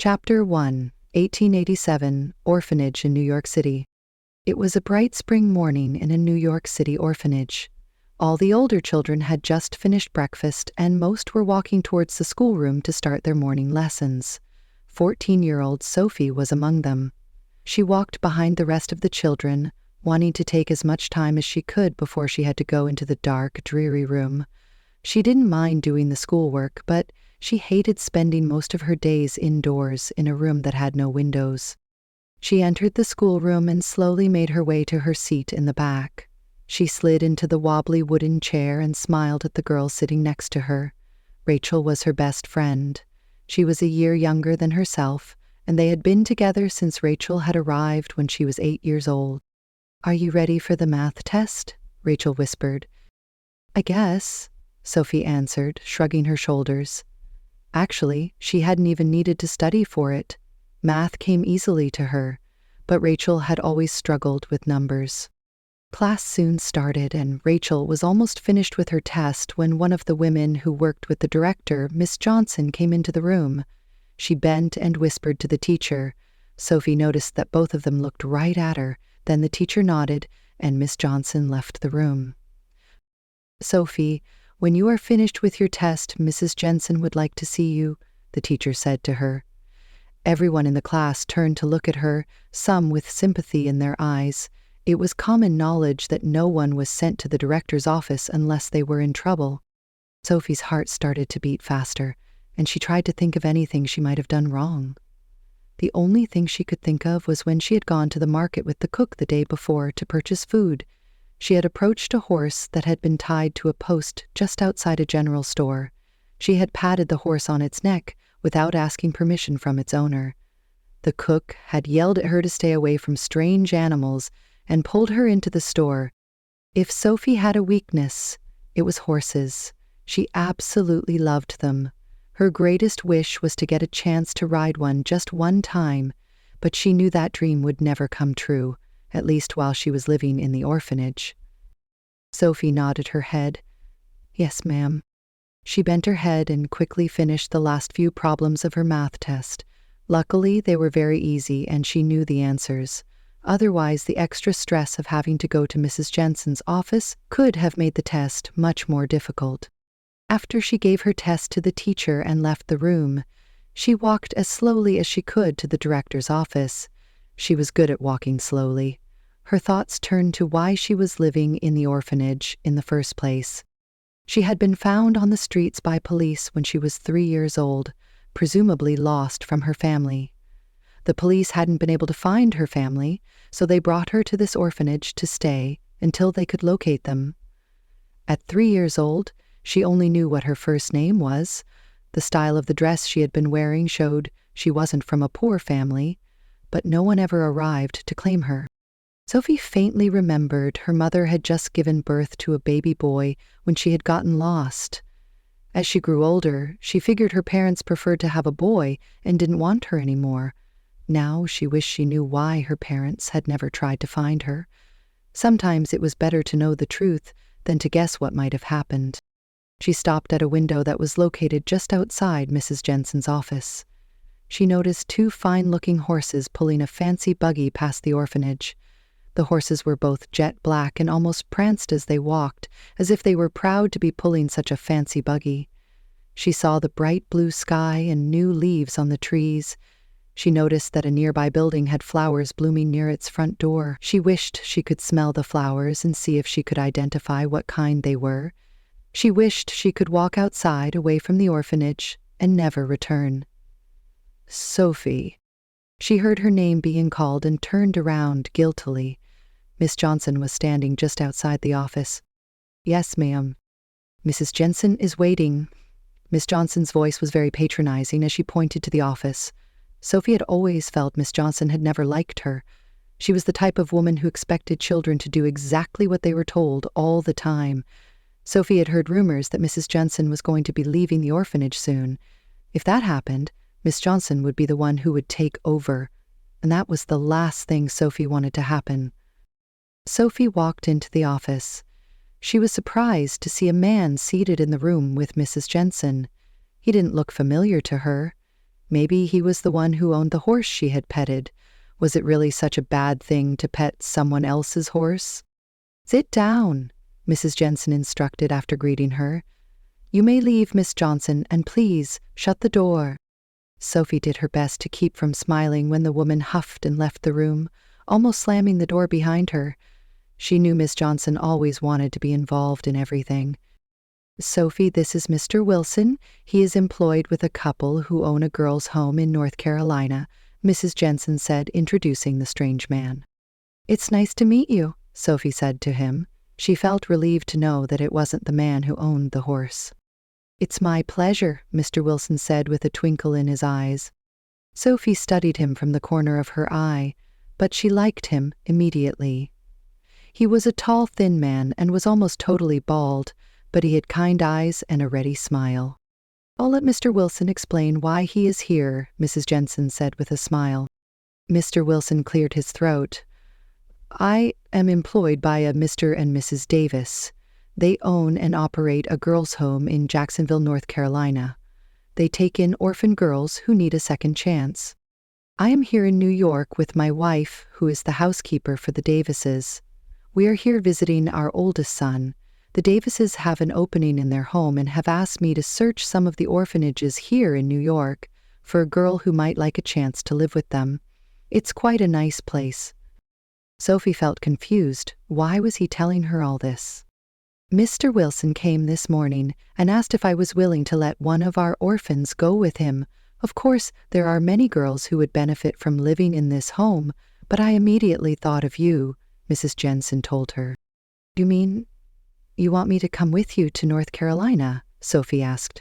Chapter 1, 1887, Orphanage in New York City. It was a bright spring morning in a New York City orphanage. All the older children had just finished breakfast, and most were walking towards the schoolroom to start their morning lessons. 14-year-old Sophie was among them. She walked behind the rest of the children, wanting to take as much time as she could before she had to go into the dark, dreary room. She didn't mind doing the schoolwork, but she hated spending most of her days indoors in a room that had no windows. She entered the schoolroom and slowly made her way to her seat in the back. She slid into the wobbly wooden chair and smiled at the girl sitting next to her. Rachel was her best friend. She was a year younger than herself, and they had been together since Rachel had arrived when she was 8 years old. "Are you ready for the math test?" Rachel whispered. "I guess," Sophie answered, shrugging her shoulders. Actually, she hadn't even needed to study for it. Math came easily to her, but Rachel had always struggled with numbers. Class soon started, and Rachel was almost finished with her test when one of the women who worked with the director, Miss Johnson, came into the room. She bent and whispered to the teacher. Sophie noticed that both of them looked right at her. Then the teacher nodded, and Miss Johnson left the room. "Sophie, when you are finished with your test, Mrs. Jensen would like to see you," the teacher said to her. Everyone in the class turned to look at her, some with sympathy in their eyes. It was common knowledge that no one was sent to the director's office unless they were in trouble. Sophie's heart started to beat faster, and she tried to think of anything she might have done wrong. The only thing she could think of was when she had gone to the market with the cook the day before to purchase food. She had approached a horse that had been tied to a post just outside a general store. She had patted the horse on its neck without asking permission from its owner. The cook had yelled at her to stay away from strange animals and pulled her into the store. If Sophie had a weakness, it was horses. She absolutely loved them. Her greatest wish was to get a chance to ride one just one time, but she knew that dream would never come true, at least while she was living in the orphanage. Sophie nodded her head. "Yes, ma'am." She bent her head and quickly finished the last few problems of her math test. Luckily, they were very easy and she knew the answers. Otherwise, the extra stress of having to go to Mrs. Jensen's office could have made the test much more difficult. After she gave her test to the teacher and left the room, she walked as slowly as she could to the director's office. She was good at walking slowly. Her thoughts turned to why she was living in the orphanage in the first place. She had been found on the streets by police when she was 3 years old, presumably lost from her family. The police hadn't been able to find her family, so they brought her to this orphanage to stay until they could locate them. At 3 years old, she only knew what her first name was. The style of the dress she had been wearing showed she wasn't from a poor family, but no one ever arrived to claim her. Sophie faintly remembered her mother had just given birth to a baby boy when she had gotten lost. As she grew older, she figured her parents preferred to have a boy and didn't want her anymore. Now she wished she knew why her parents had never tried to find her. Sometimes it was better to know the truth than to guess what might have happened. She stopped at a window that was located just outside Mrs. Jensen's office. She noticed 2 fine-looking horses pulling a fancy buggy past the orphanage. The horses were both jet black and almost pranced as they walked, as if they were proud to be pulling such a fancy buggy. She saw the bright blue sky and new leaves on the trees. She noticed that a nearby building had flowers blooming near its front door. She wished she could smell the flowers and see if she could identify what kind they were. She wished she could walk outside away from the orphanage and never return. "Sophie." She heard her name being called and turned around guiltily. Miss Johnson was standing just outside the office. "Yes, ma'am." "Mrs. Jensen is waiting." Miss Johnson's voice was very patronizing as she pointed to the office. Sophie had always felt Miss Johnson had never liked her. She was the type of woman who expected children to do exactly what they were told all the time. Sophie had heard rumors that Mrs. Jensen was going to be leaving the orphanage soon. If that happened, Miss Johnson would be the one who would take over, and that was the last thing Sophie wanted to happen. Sophie walked into the office. She was surprised to see a man seated in the room with Mrs. Jensen. He didn't look familiar to her. Maybe he was the one who owned the horse she had petted. Was it really such a bad thing to pet someone else's horse? "Sit down," Mrs. Jensen instructed after greeting her. "You may leave, Miss Johnson, and please shut the door." Sophie did her best to keep from smiling when the woman huffed and left the room, almost slamming the door behind her. She knew Miss Johnson always wanted to be involved in everything. "Sophie, this is Mr. Wilson. He is employed with a couple who own a girls' home in North Carolina," Mrs. Jensen said, introducing the strange man. "It's nice to meet you," Sophie said to him. She felt relieved to know that it wasn't the man who owned the horse. "It's my pleasure," Mr. Wilson said with a twinkle in his eyes. Sophie studied him from the corner of her eye, but she liked him immediately. He was a tall, thin man and was almost totally bald, but he had kind eyes and a ready smile. "I'll let Mr. Wilson explain why he is here," Mrs. Jensen said with a smile. Mr. Wilson cleared his throat. "I am employed by a Mr. and Mrs. Davis. They own and operate a girls' home in Jacksonville, North Carolina. They take in orphan girls who need a second chance. I am here in New York with my wife, who is the housekeeper for the Davises. We are here visiting our oldest son. The Davises have an opening in their home and have asked me to search some of the orphanages here in New York for a girl who might like a chance to live with them. It's quite a nice place." Sophie felt confused. Why was he telling her all this? "Mr. Wilson came this morning and asked if I was willing to let one of our orphans go with him. Of course, there are many girls who would benefit from living in this home, but I immediately thought of you," Mrs. Jensen told her. "You mean you want me to come with you to North Carolina?" Sophie asked.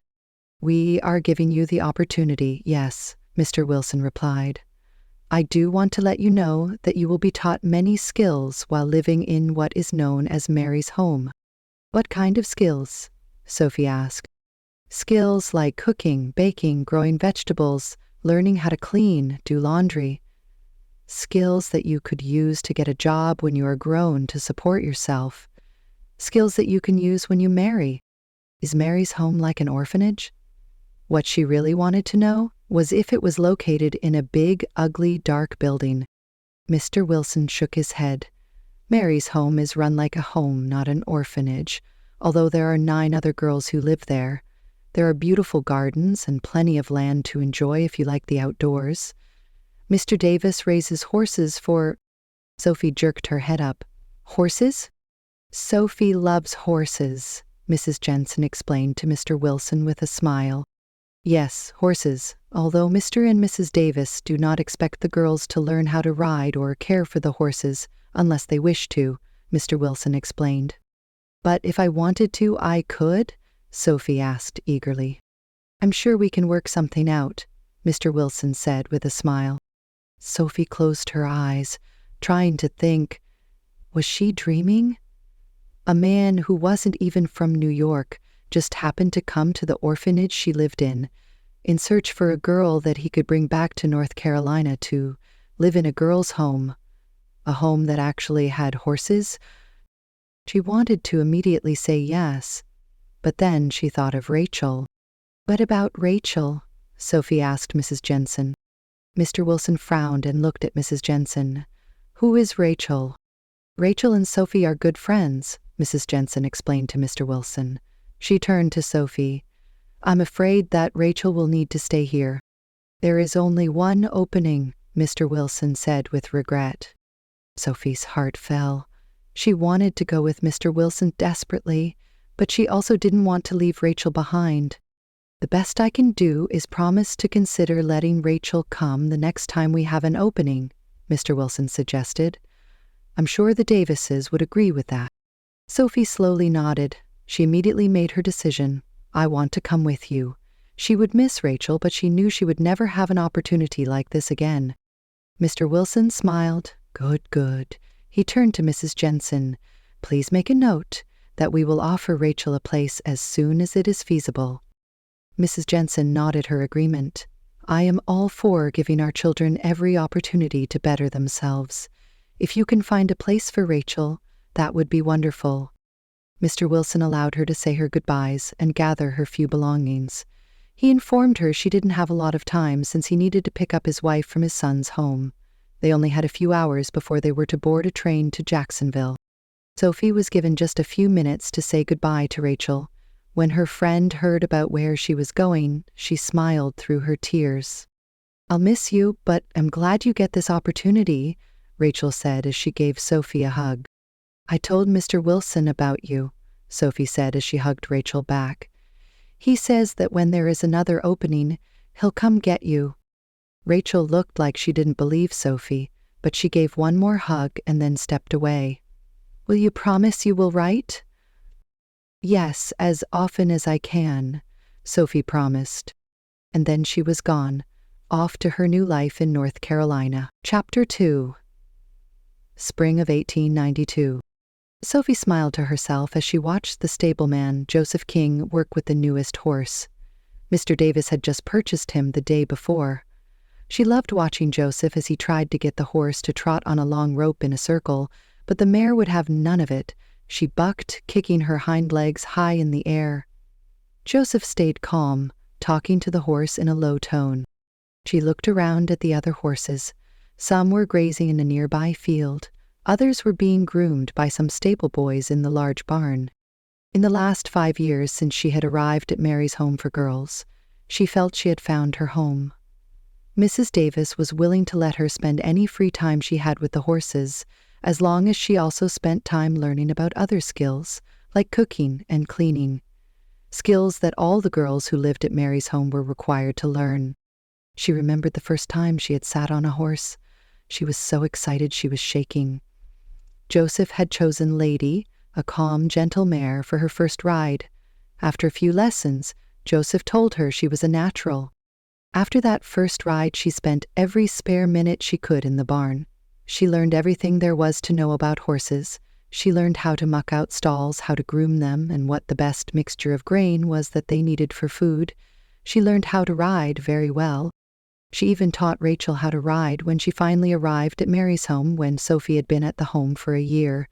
"We are giving you the opportunity, yes," Mr. Wilson replied. "I do want to let you know that you will be taught many skills while living in what is known as Mary's home." "What kind of skills?" Sophie asked. "Skills like cooking, baking, growing vegetables, learning how to clean, do laundry. Skills that you could use to get a job when you are grown to support yourself. Skills that you can use when you marry. Is Mary's home like an orphanage?" What she really wanted to know was if it was located in a big, ugly, dark building. Mr. Wilson shook his head. "Mary's home is run like a home, not an orphanage, although there are 9 other girls who live there. There are beautiful gardens and plenty of land to enjoy if you like the outdoors. Mr. Davis raises horses for—" Sophie jerked her head up. "Horses?" "Sophie loves horses," Mrs. Jensen explained to Mr. Wilson with a smile. "Yes, horses, although Mr. and Mrs. Davis do not expect the girls to learn how to ride or care for the horses unless they wish to," Mr. Wilson explained. "But if I wanted to, I could?" Sophie asked eagerly. "I'm sure we can work something out," Mr. Wilson said with a smile. Sophie closed her eyes, trying to think. Was she dreaming? A man who wasn't even from New York just happened to come to the orphanage she lived in search for a girl that he could bring back to North Carolina to live in a girl's home, a home that actually had horses. She wanted to immediately say yes, but then she thought of Rachel. "What about Rachel?" Sophie asked Mrs. Jensen. Mr. Wilson frowned and looked at Mrs. Jensen. "Who is Rachel?" "Rachel and Sophie are good friends," Mrs. Jensen explained to Mr. Wilson. She turned to Sophie. "I'm afraid that Rachel will need to stay here." "There is only one opening," Mr. Wilson said with regret. Sophie's heart fell. She wanted to go with Mr. Wilson desperately, but she also didn't want to leave Rachel behind. "The best I can do is promise to consider letting Rachel come the next time we have an opening," Mr. Wilson suggested. "I'm sure the Davises would agree with that." Sophie slowly nodded. She immediately made her decision. "I want to come with you." She would miss Rachel, but she knew she would never have an opportunity like this again. Mr. Wilson smiled. "Good, good." He turned to Mrs. Jensen. "Please make a note that we will offer Rachel a place as soon as it is feasible." Mrs. Jensen nodded her agreement. "I am all for giving our children every opportunity to better themselves. If you can find a place for Rachel, that would be wonderful." Mr. Wilson allowed her to say her goodbyes and gather her few belongings. He informed her she didn't have a lot of time since he needed to pick up his wife from his son's home. They only had a few hours before they were to board a train to Jacksonville. Sophie was given just a few minutes to say goodbye to Rachel. When her friend heard about where she was going, she smiled through her tears. "I'll miss you, but I'm glad you get this opportunity," Rachel said as she gave Sophie a hug. "I told Mr. Wilson about you," Sophie said as she hugged Rachel back. "He says that when there is another opening, he'll come get you." Rachel looked like she didn't believe Sophie, but she gave one more hug and then stepped away. "Will you promise you will write?" "Yes, as often as I can," Sophie promised. And then she was gone, off to her new life in North Carolina. Chapter 2. Spring of 1892. Sophie smiled to herself as she watched the stableman, Joseph King, work with the newest horse. Mr. Davis had just purchased him the day before. She loved watching Joseph as he tried to get the horse to trot on a long rope in a circle, but the mare would have none of it. She bucked, kicking her hind legs high in the air. Joseph stayed calm, talking to the horse in a low tone. She looked around at the other horses. Some were grazing in a nearby field. Others were being groomed by some stable boys in the large barn. In the last 5 years since she had arrived at Mary's home for girls, she felt she had found her home. Mrs. Davis was willing to let her spend any free time she had with the horses, as long as she also spent time learning about other skills, like cooking and cleaning. Skills that all the girls who lived at Mary's home were required to learn. She remembered the first time she had sat on a horse. She was so excited she was shaking. Joseph had chosen Lady, a calm, gentle mare, for her first ride. After a few lessons, Joseph told her she was a natural. After that first ride, she spent every spare minute she could in the barn. She learned everything there was to know about horses. She learned how to muck out stalls, how to groom them, and what the best mixture of grain was that they needed for food. She learned how to ride very well. She even taught Rachel how to ride when she finally arrived at Mary's home when Sophie had been at the home for a year,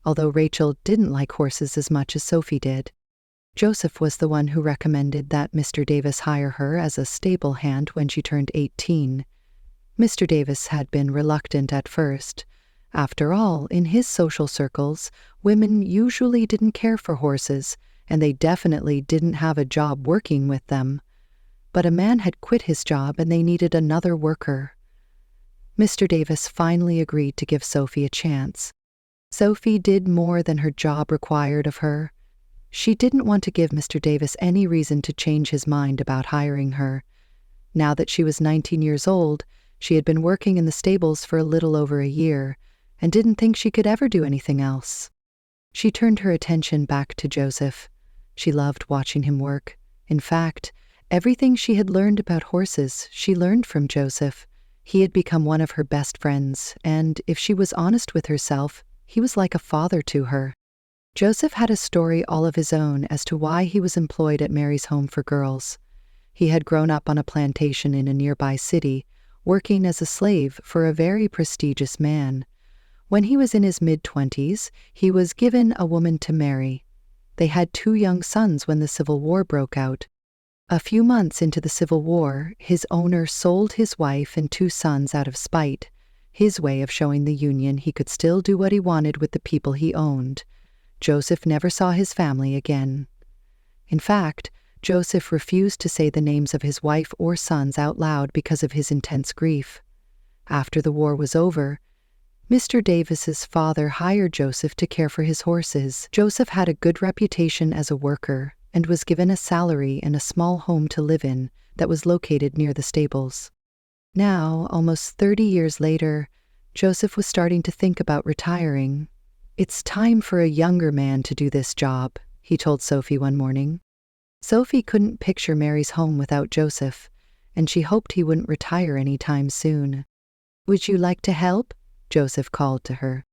although Rachel didn't like horses as much as Sophie did. Joseph was the one who recommended that Mr. Davis hire her as a stable hand when she turned 18. Mr. Davis had been reluctant at first. After all, in his social circles, women usually didn't care for horses, and they definitely didn't have a job working with them. But a man had quit his job and they needed another worker. Mr. Davis finally agreed to give Sophie a chance. Sophie did more than her job required of her. She didn't want to give Mr. Davis any reason to change his mind about hiring her. Now that she was 19 years old, she had been working in the stables for a little over a year and didn't think she could ever do anything else. She turned her attention back to Joseph. She loved watching him work. In fact, everything she had learned about horses, she learned from Joseph. He had become one of her best friends, and if she was honest with herself, he was like a father to her. Joseph had a story all of his own as to why he was employed at Mary's home for girls. He had grown up on a plantation in a nearby city, working as a slave for a very prestigious man. When he was in his mid-20s, he was given a woman to marry. They had 2 young sons when the Civil War broke out. A few months into the Civil War, his owner sold his wife and 2 sons out of spite, his way of showing the Union he could still do what he wanted with the people he owned. Joseph never saw his family again. In fact, Joseph refused to say the names of his wife or sons out loud because of his intense grief. After the war was over, Mr. Davis's father hired Joseph to care for his horses. Joseph had a good reputation as a worker and was given a salary and a small home to live in that was located near the stables. Now, almost 30 years later, Joseph was starting to think about retiring. "It's time for a younger man to do this job," he told Sophie one morning. Sophie couldn't picture Mary's home without Joseph, and she hoped he wouldn't retire anytime soon. "Would you like to help?" Joseph called to her.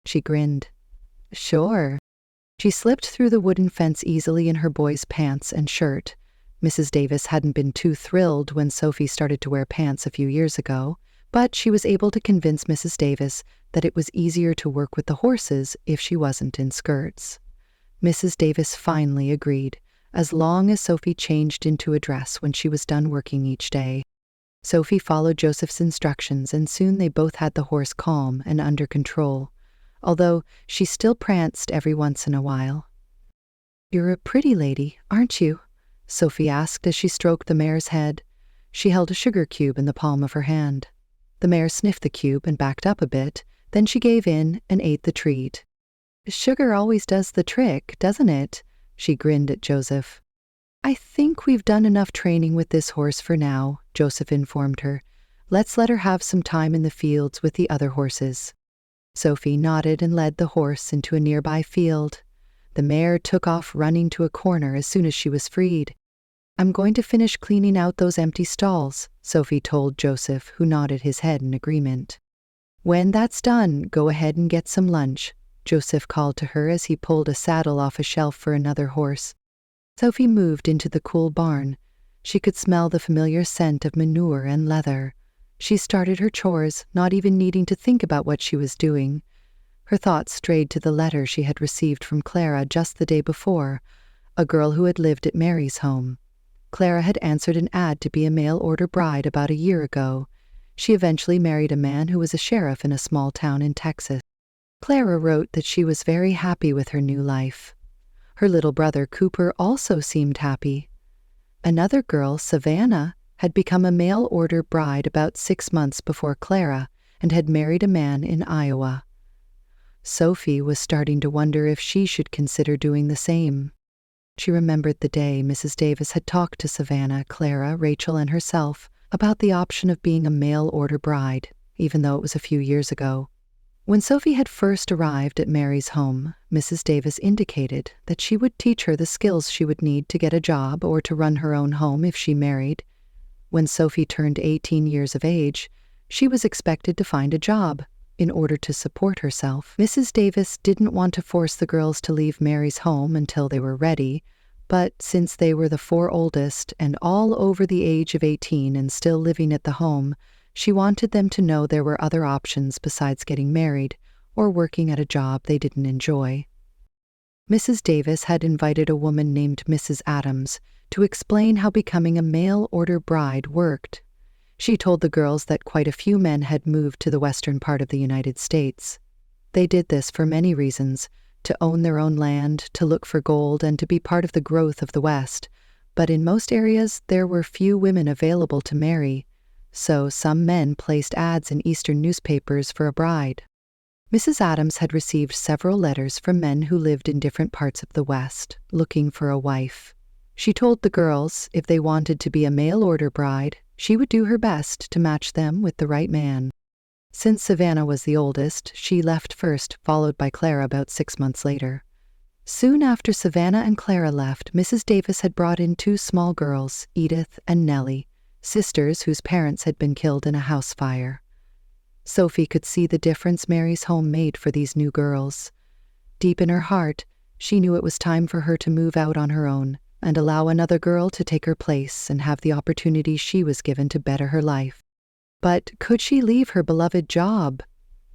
She grinned. "Sure." She slipped through the wooden fence easily in her boy's pants and shirt. Mrs. Davis hadn't been too thrilled when Sophie started to wear pants a few years ago, but she was able to convince Mrs. Davis that it was easier to work with the horses if she wasn't in skirts. Mrs. Davis finally agreed. as long as Sophie changed into a dress when she was done working each day. Sophie followed Joseph's instructions, and soon they both had the horse calm and under control, although she still pranced every once in a while. "You're a pretty lady, aren't you?" Sophie asked as she stroked the mare's head. She held a sugar cube in the palm of her hand. The mare sniffed the cube and backed up a bit, then she gave in and ate the treat. "Sugar always does the trick, doesn't it?" She grinned at Joseph. "I think we've done enough training with this horse for now," Joseph informed her. "Let's let her have some time in the fields with the other horses." Sophie nodded and led the horse into a nearby field. The mare took off running to a corner as soon as she was freed. "I'm going to finish cleaning out those empty stalls," Sophie told Joseph, who nodded his head in agreement. "When that's done, go ahead and get some lunch," Joseph called to her as he pulled a saddle off a shelf for another horse. Sophie moved into the cool barn. She could smell the familiar scent of manure and leather. She started her chores, not even needing to think about what she was doing. Her thoughts strayed to the letter she had received from Clara just the day before, a girl who had lived at Mary's home. Clara had answered an ad to be a mail-order bride about a year ago. She eventually married a man who was a sheriff in a small town in Texas. Clara wrote that she was very happy with her new life. Her little brother Cooper also seemed happy. Another girl, Savannah, had become a mail-order bride about 6 months before Clara and had married a man in Iowa. Sophie was starting to wonder if she should consider doing the same. She remembered the day Mrs. Davis had talked to Savannah, Clara, Rachel, and herself about the option of being a mail-order bride, even though it was a few years ago. When Sophie had first arrived at Mary's home, Mrs. Davis indicated that she would teach her the skills she would need to get a job or to run her own home if she married. When Sophie turned 18 years of age, she was expected to find a job in order to support herself. Mrs. Davis didn't want to force the girls to leave Mary's home until they were ready, but since they were the 4 oldest and all over the age of 18 and still living at the home, she wanted them to know there were other options besides getting married or working at a job they didn't enjoy. Mrs. Davis had invited a woman named Mrs. Adams to explain how becoming a mail-order bride worked. She told the girls that quite a few men had moved to the western part of the United States. They did this for many reasons: to own their own land, to look for gold, and to be part of the growth of the West. But in most areas, there were few women available to marry, so some men placed ads in Eastern newspapers for a bride. Mrs. Adams had received several letters from men who lived in different parts of the West, looking for a wife. She told the girls if they wanted to be a mail-order bride, she would do her best to match them with the right man. Since Savannah was the oldest, she left first, followed by Clara about 6 months later. Soon after Savannah and Clara left, Mrs. Davis had brought in 2 small girls, Edith and Nellie, sisters whose parents had been killed in a house fire. Sophie could see the difference Mary's home made for these new girls. Deep in her heart, she knew it was time for her to move out on her own and allow another girl to take her place and have the opportunity she was given to better her life. But could she leave her beloved job?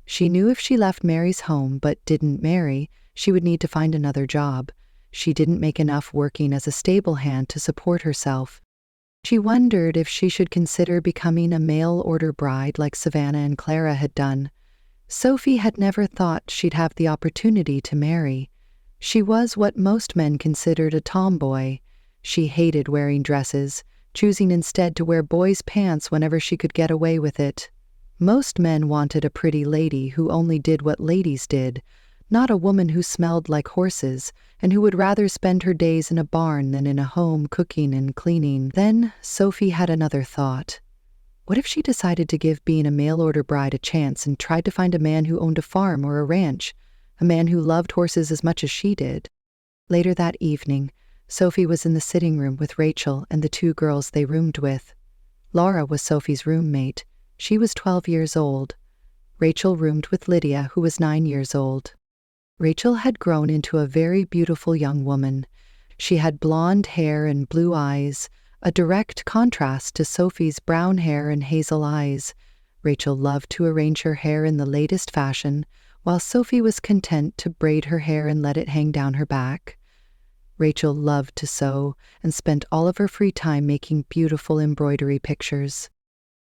She knew if she left Mary's home but didn't marry, she would need to find another job. She didn't make enough working as a stable hand to support herself. She wondered if she should consider becoming a mail-order bride like Savannah and Clara had done. Sophie had never thought she'd have the opportunity to marry. She was what most men considered a tomboy. She hated wearing dresses, choosing instead to wear boys' pants whenever she could get away with it. Most men wanted a pretty lady who only did what ladies did, not a woman who smelled like horses and who would rather spend her days in a barn than in a home cooking and cleaning. Then Sophie had another thought. What if she decided to give being a mail-order bride a chance and tried to find a man who owned a farm or a ranch, a man who loved horses as much as she did? Later that evening, Sophie was in the sitting room with Rachel and the 2 girls they roomed with. Laura was Sophie's roommate. She was 12 years old. Rachel roomed with Lydia, who was 9 years old. Rachel had grown into a very beautiful young woman. She had blonde hair and blue eyes, a direct contrast to Sophie's brown hair and hazel eyes. Rachel loved to arrange her hair in the latest fashion, while Sophie was content to braid her hair and let it hang down her back. Rachel loved to sew and spent all of her free time making beautiful embroidery pictures.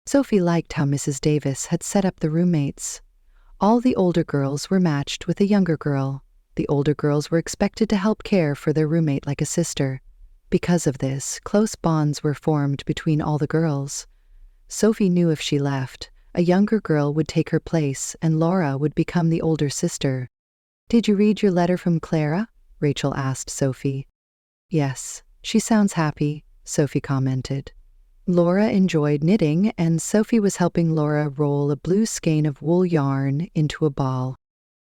Sophie liked how Mrs. Davis had set up the roommates. All the older girls were matched with a younger girl. The older girls were expected to help care for their roommate like a sister. Because of this, close bonds were formed between all the girls. Sophie knew if she left, a younger girl would take her place and Laura would become the older sister. "Did you read your letter from Clara?" Rachel asked Sophie. "Yes, she sounds happy," Sophie commented. Laura enjoyed knitting, and Sophie was helping Laura roll a blue skein of wool yarn into a ball.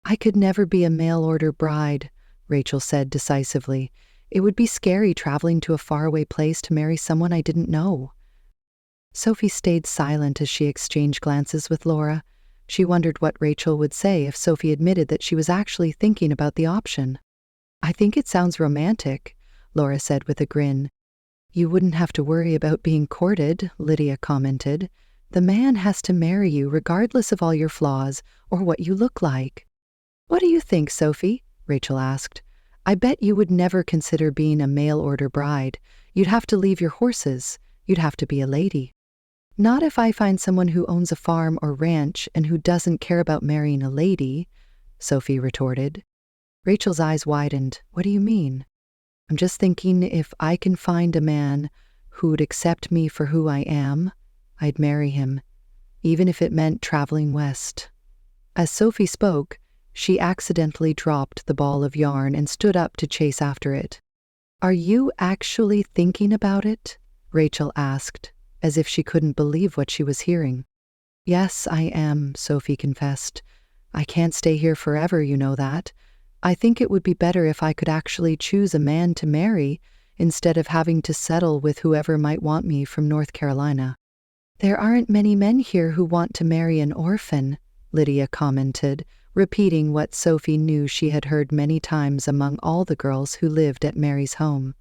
"I could never be a mail-order bride," Rachel said decisively. "It would be scary traveling to a faraway place to marry someone I didn't know." Sophie stayed silent as she exchanged glances with Laura. She wondered what Rachel would say if Sophie admitted that she was actually thinking about the option. "I think it sounds romantic," Laura said with a grin. "You wouldn't have to worry about being courted," Lydia commented. "The man has to marry you regardless of all your flaws or what you look like." "What do you think, Sophie?" Rachel asked. "I bet you would never consider being a mail-order bride. You'd have to leave your horses. You'd have to be a lady." "Not if I find someone who owns a farm or ranch and who doesn't care about marrying a lady," Sophie retorted. Rachel's eyes widened. "What do you mean?" "I'm just thinking if I can find a man who'd accept me for who I am, I'd marry him, even if it meant traveling west." As Sophie spoke, she accidentally dropped the ball of yarn and stood up to chase after it. "Are you actually thinking about it?" Rachel asked, as if she couldn't believe what she was hearing. "Yes, I am," Sophie confessed. "I can't stay here forever, you know that. I think it would be better if I could actually choose a man to marry instead of having to settle with whoever might want me from North Carolina." "There aren't many men here who want to marry an orphan," Lydia commented, repeating what Sophie knew she had heard many times among all the girls who lived at Mary's home.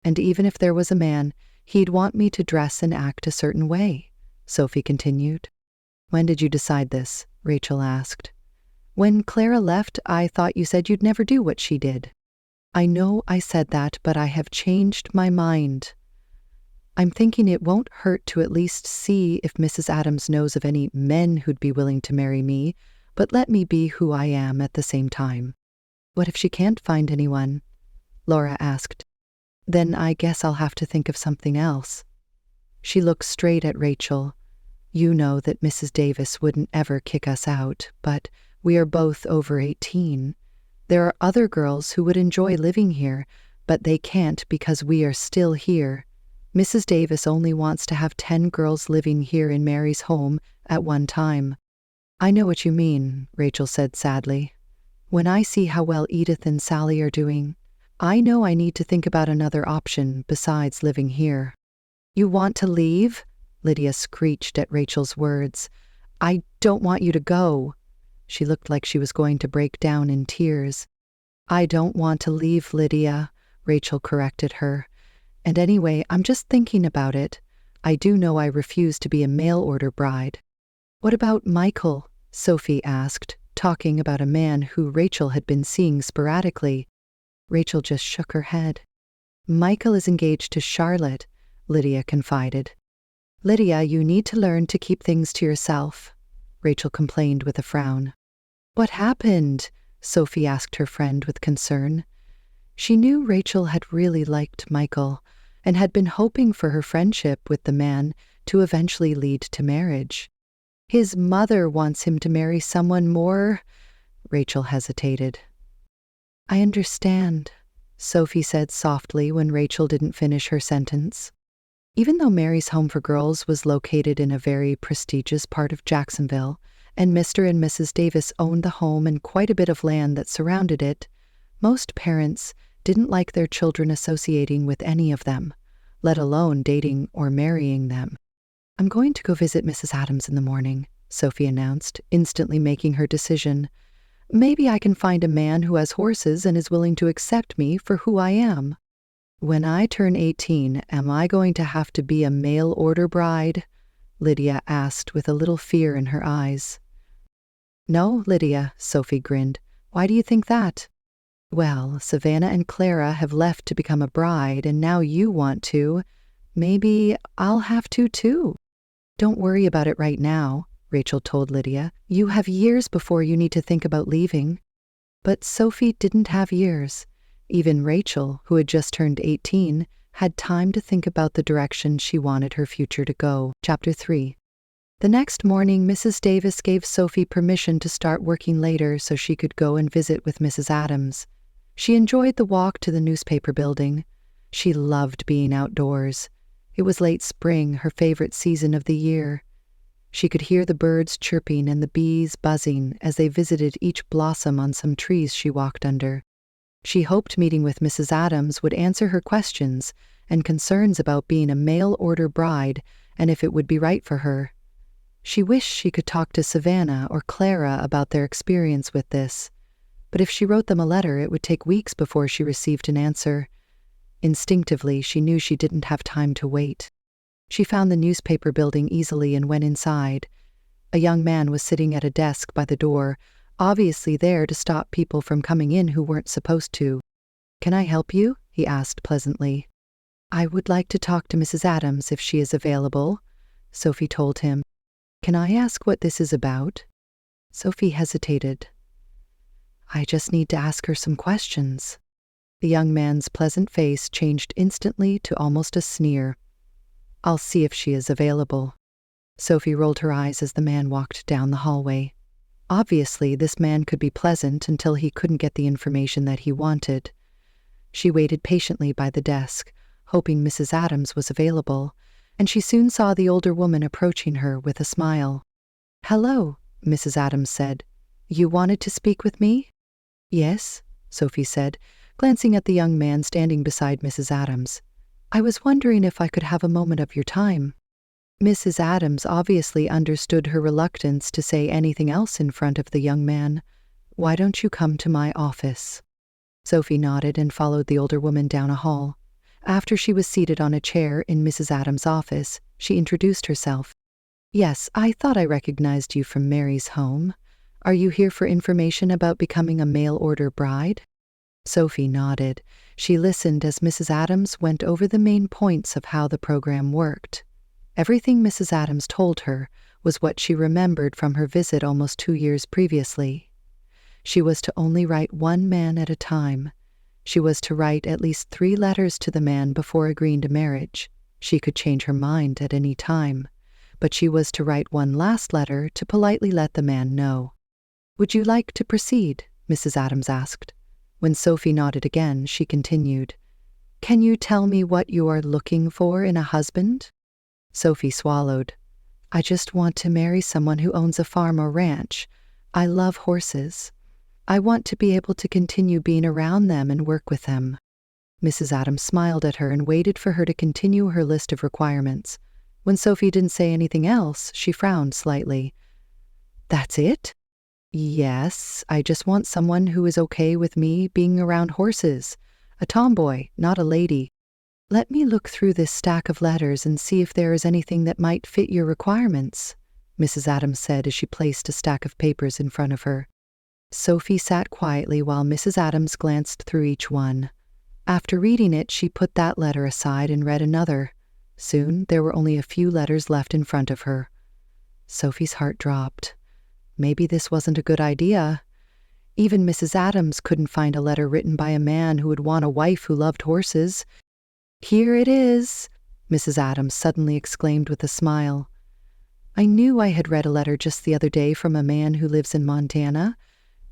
"And even if there was a man, he'd want me to dress and act a certain way," Sophie continued. "When did you decide this?" Rachel asked. "When Clara left, I thought you said you'd never do what she did." "I know I said that, but I have changed my mind. I'm thinking it won't hurt to at least see if Mrs. Adams knows of any men who'd be willing to marry me, but let me be who I am at the same time." "What if she can't find anyone?" Laura asked. "Then I guess I'll have to think of something else." She looked straight at Rachel. "You know that Mrs. Davis wouldn't ever kick us out, but we are both over 18. There are other girls who would enjoy living here, but they can't because we are still here. Mrs. Davis only wants to have 10 girls living here in Mary's home at one time." "I know what you mean," Rachel said sadly. "When I see how well Edith and Sally are doing, I know I need to think about another option besides living here." "You want to leave?" Lydia screeched at Rachel's words. "I don't want you to go." She looked like she was going to break down in tears. "I don't want to leave, Lydia," Rachel corrected her. "And anyway, I'm just thinking about it. I do know I refuse to be a mail-order bride." "What about Michael?" Sophie asked, talking about a man who Rachel had been seeing sporadically. Rachel just shook her head. "Michael is engaged to Charlotte," Lydia confided. "Lydia, you need to learn to keep things to yourself," Rachel complained with a frown. "What happened?" Sophie asked her friend with concern. She knew Rachel had really liked Michael and had been hoping for her friendship with the man to eventually lead to marriage. "His mother wants him to marry someone more," Rachel hesitated. "I understand," Sophie said softly when Rachel didn't finish her sentence. Even though Mary's Home for Girls was located in a very prestigious part of Jacksonville, and Mr. and Mrs. Davis owned the home and quite a bit of land that surrounded it, most parents didn't like their children associating with any of them, let alone dating or marrying them. "I'm going to go visit Mrs. Adams in the morning," Sophie announced, instantly making her decision. "Maybe I can find a man who has horses and is willing to accept me for who I am." "When I turn 18, am I going to have to be a mail-order bride?" Lydia asked with a little fear in her eyes. "No, Lydia," Sophie grinned. "Why do you think that?" Well, Savannah and Clara have left to become a bride, and now you want to. Maybe I'll have to too. Don't worry about it right now, Rachel told Lydia. You have years before you need to think about leaving. But Sophie didn't have years. Even Rachel, who had just turned 18, had time to think about the direction she wanted her future to go. Chapter 3. The next morning, Mrs. Davis gave Sophie permission to start working later so she could go and visit with Mrs. Adams. She enjoyed the walk to the newspaper building. She loved being outdoors. It was late spring, her favorite season of the year. She could hear the birds chirping and the bees buzzing as they visited each blossom on some trees she walked under. She hoped meeting with Mrs. Adams would answer her questions and concerns about being a mail-order bride and if it would be right for her. She wished she could talk to Savannah or Clara about their experience with this, but if she wrote them a letter, it would take weeks before she received an answer. Instinctively, she knew she didn't have time to wait. She found the newspaper building easily and went inside. A young man was sitting at a desk by the door, obviously there to stop people from coming in who weren't supposed to. "Can I help you?" he asked pleasantly. "I would like to talk to Mrs. Adams if she is available," Sophie told him. "Can I ask what this is about?" Sophie hesitated. "I just need to ask her some questions." The young man's pleasant face changed instantly to almost a sneer. "I'll see if she is available." Sophie rolled her eyes as the man walked down the hallway. Obviously, this man could be pleasant until he couldn't get the information that he wanted. She waited patiently by the desk, hoping Mrs. Adams was available, and she soon saw the older woman approaching her with a smile. "Hello," Mrs. Adams said. "You wanted to speak with me?" "Yes," Sophie said, glancing at the young man standing beside Mrs. Adams. "I was wondering if I could have a moment of your time." Mrs. Adams obviously understood her reluctance to say anything else in front of the young man. "Why don't you come to my office?" Sophie nodded and followed the older woman down a hall. After she was seated on a chair in Mrs. Adams' office, she introduced herself. "Yes, I thought I recognized you from Mary's home. Are you here for information about becoming a mail-order bride?" Sophie nodded. She listened as Mrs. Adams went over the main points of how the program worked. Everything Mrs. Adams told her was what she remembered from her visit almost 2 years previously. She was to only write one man at a time. She was to write at least 3 letters to the man before agreeing to marriage. She could change her mind at any time, but she was to write one last letter to politely let the man know. "Would you like to proceed?" Mrs. Adams asked. When Sophie nodded again, she continued, "Can you tell me what you are looking for in a husband?" Sophie swallowed. "I just want to marry someone who owns a farm or ranch. I love horses. I want to be able to continue being around them and work with them." Mrs. Adams smiled at her and waited for her to continue her list of requirements. When Sophie didn't say anything else, she frowned slightly. "That's it?" "Yes, I just want someone who is okay with me being around horses. A tomboy, not a lady. Let me look through this stack of letters and see if there is anything that might fit your requirements," Mrs. Adams said as she placed a stack of papers in front of her. Sophie sat quietly while Mrs. Adams glanced through each one. After reading it, she put that letter aside and read another. Soon, there were only a few letters left in front of her. Sophie's heart dropped. Maybe this wasn't a good idea. Even Mrs. Adams couldn't find a letter written by a man who would want a wife who loved horses. "Here it is," Mrs. Adams suddenly exclaimed with a smile. "I knew I had read a letter just the other day from a man who lives in Montana."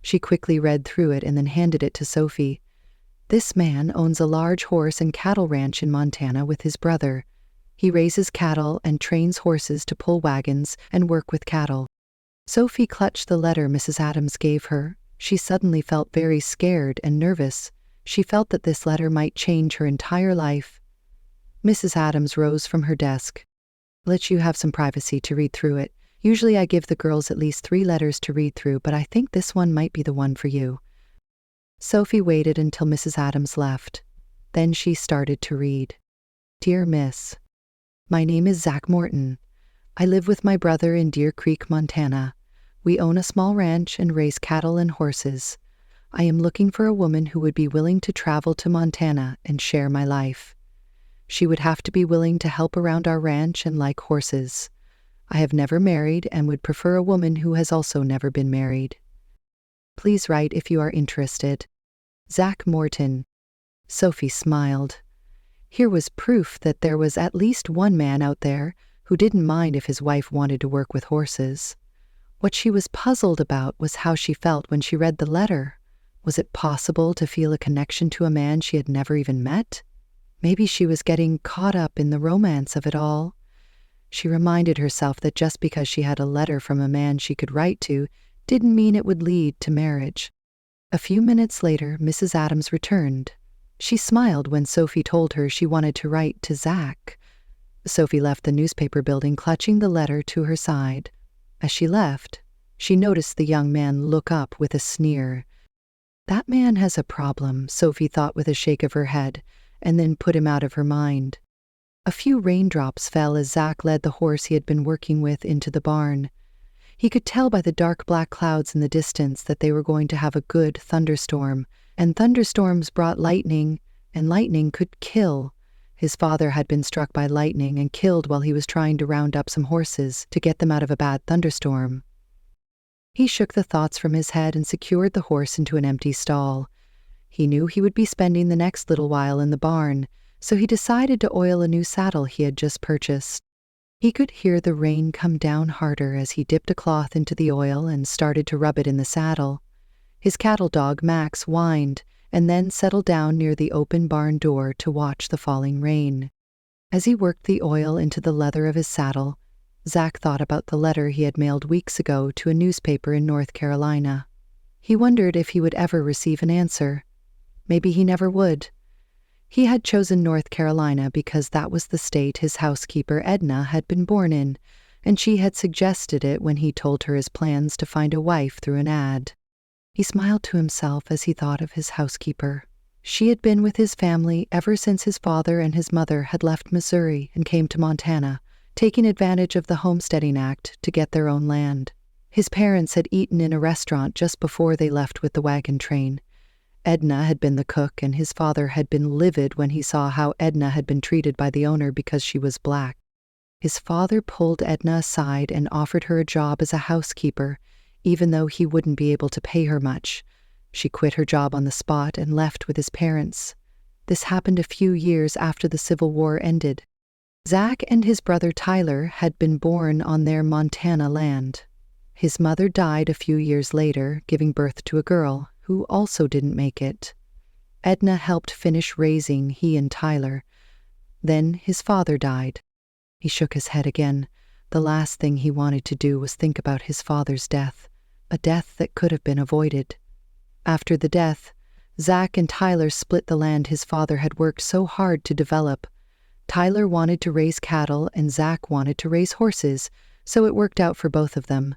She quickly read through it and then handed it to Sophie. "This man owns a large horse and cattle ranch in Montana with his brother. He raises cattle and trains horses to pull wagons and work with cattle." Sophie clutched the letter Mrs. Adams gave her. She suddenly felt very scared and nervous. She felt that this letter might change her entire life. Mrs. Adams rose from her desk. "Let you have some privacy to read through it. Usually I give the girls at least 3 letters to read through, but I think this one might be the one for you." Sophie waited until Mrs. Adams left. Then she started to read. "Dear Miss, my name is Zach Morton. I live with my brother in Deer Creek, Montana. We own a small ranch and raise cattle and horses. I am looking for a woman who would be willing to travel to Montana and share my life. She would have to be willing to help around our ranch and like horses. I have never married and would prefer a woman who has also never been married. Please write if you are interested. Zach Morton. Sophie smiled. Here was proof that there was at least one man out there who didn't mind if his wife wanted to work with horses. What she was puzzled about was how she felt when she read the letter. Was it possible to feel a connection to a man she had never even met? Maybe she was getting caught up in the romance of it all. She reminded herself that just because she had a letter from a man she could write to didn't mean it would lead to marriage. A few minutes later, Mrs. Adams returned. She smiled when Sophie told her she wanted to write to Zach. Sophie left the newspaper building clutching the letter to her side. As she left, she noticed the young man look up with a sneer. That man has a problem, Sophie thought with a shake of her head, and then put him out of her mind. A few raindrops fell as Zach led the horse he had been working with into the barn. He could tell by the dark black clouds in the distance that they were going to have a good thunderstorm, and thunderstorms brought lightning, and lightning could kill. His father had been struck by lightning and killed while he was trying to round up some horses to get them out of a bad thunderstorm. He shook the thoughts from his head and secured the horse into an empty stall. He knew he would be spending the next little while in the barn, so he decided to oil a new saddle he had just purchased. He could hear the rain come down harder as he dipped a cloth into the oil and started to rub it in the saddle. His cattle dog, Max, whined and then settled down near the open barn door to watch the falling rain. As he worked the oil into the leather of his saddle, Zach thought about the letter he had mailed weeks ago to a newspaper in North Carolina. He wondered if he would ever receive an answer. Maybe he never would. He had chosen North Carolina because that was the state his housekeeper Edna had been born in, and she had suggested it when he told her his plans to find a wife through an ad. He smiled to himself as he thought of his housekeeper. She had been with his family ever since his father and his mother had left Missouri and came to Montana, taking advantage of the Homesteading Act to get their own land. His parents had eaten in a restaurant just before they left with the wagon train. Edna had been the cook, and his father had been livid when he saw how Edna had been treated by the owner because she was black. His father pulled Edna aside and offered her a job as a housekeeper, even though he wouldn't be able to pay her much. She quit her job on the spot and left with his parents. This happened a few years after the Civil War ended. Zach and his brother Tyler had been born on their Montana land. His mother died a few years later, giving birth to a girl who also didn't make it. Edna helped finish raising he and Tyler. Then his father died. He shook his head again. The last thing he wanted to do was think about his father's death, a death that could have been avoided. After the death, Zach and Tyler split the land his father had worked so hard to develop. Tyler wanted to raise cattle and Zach wanted to raise horses, so it worked out for both of them.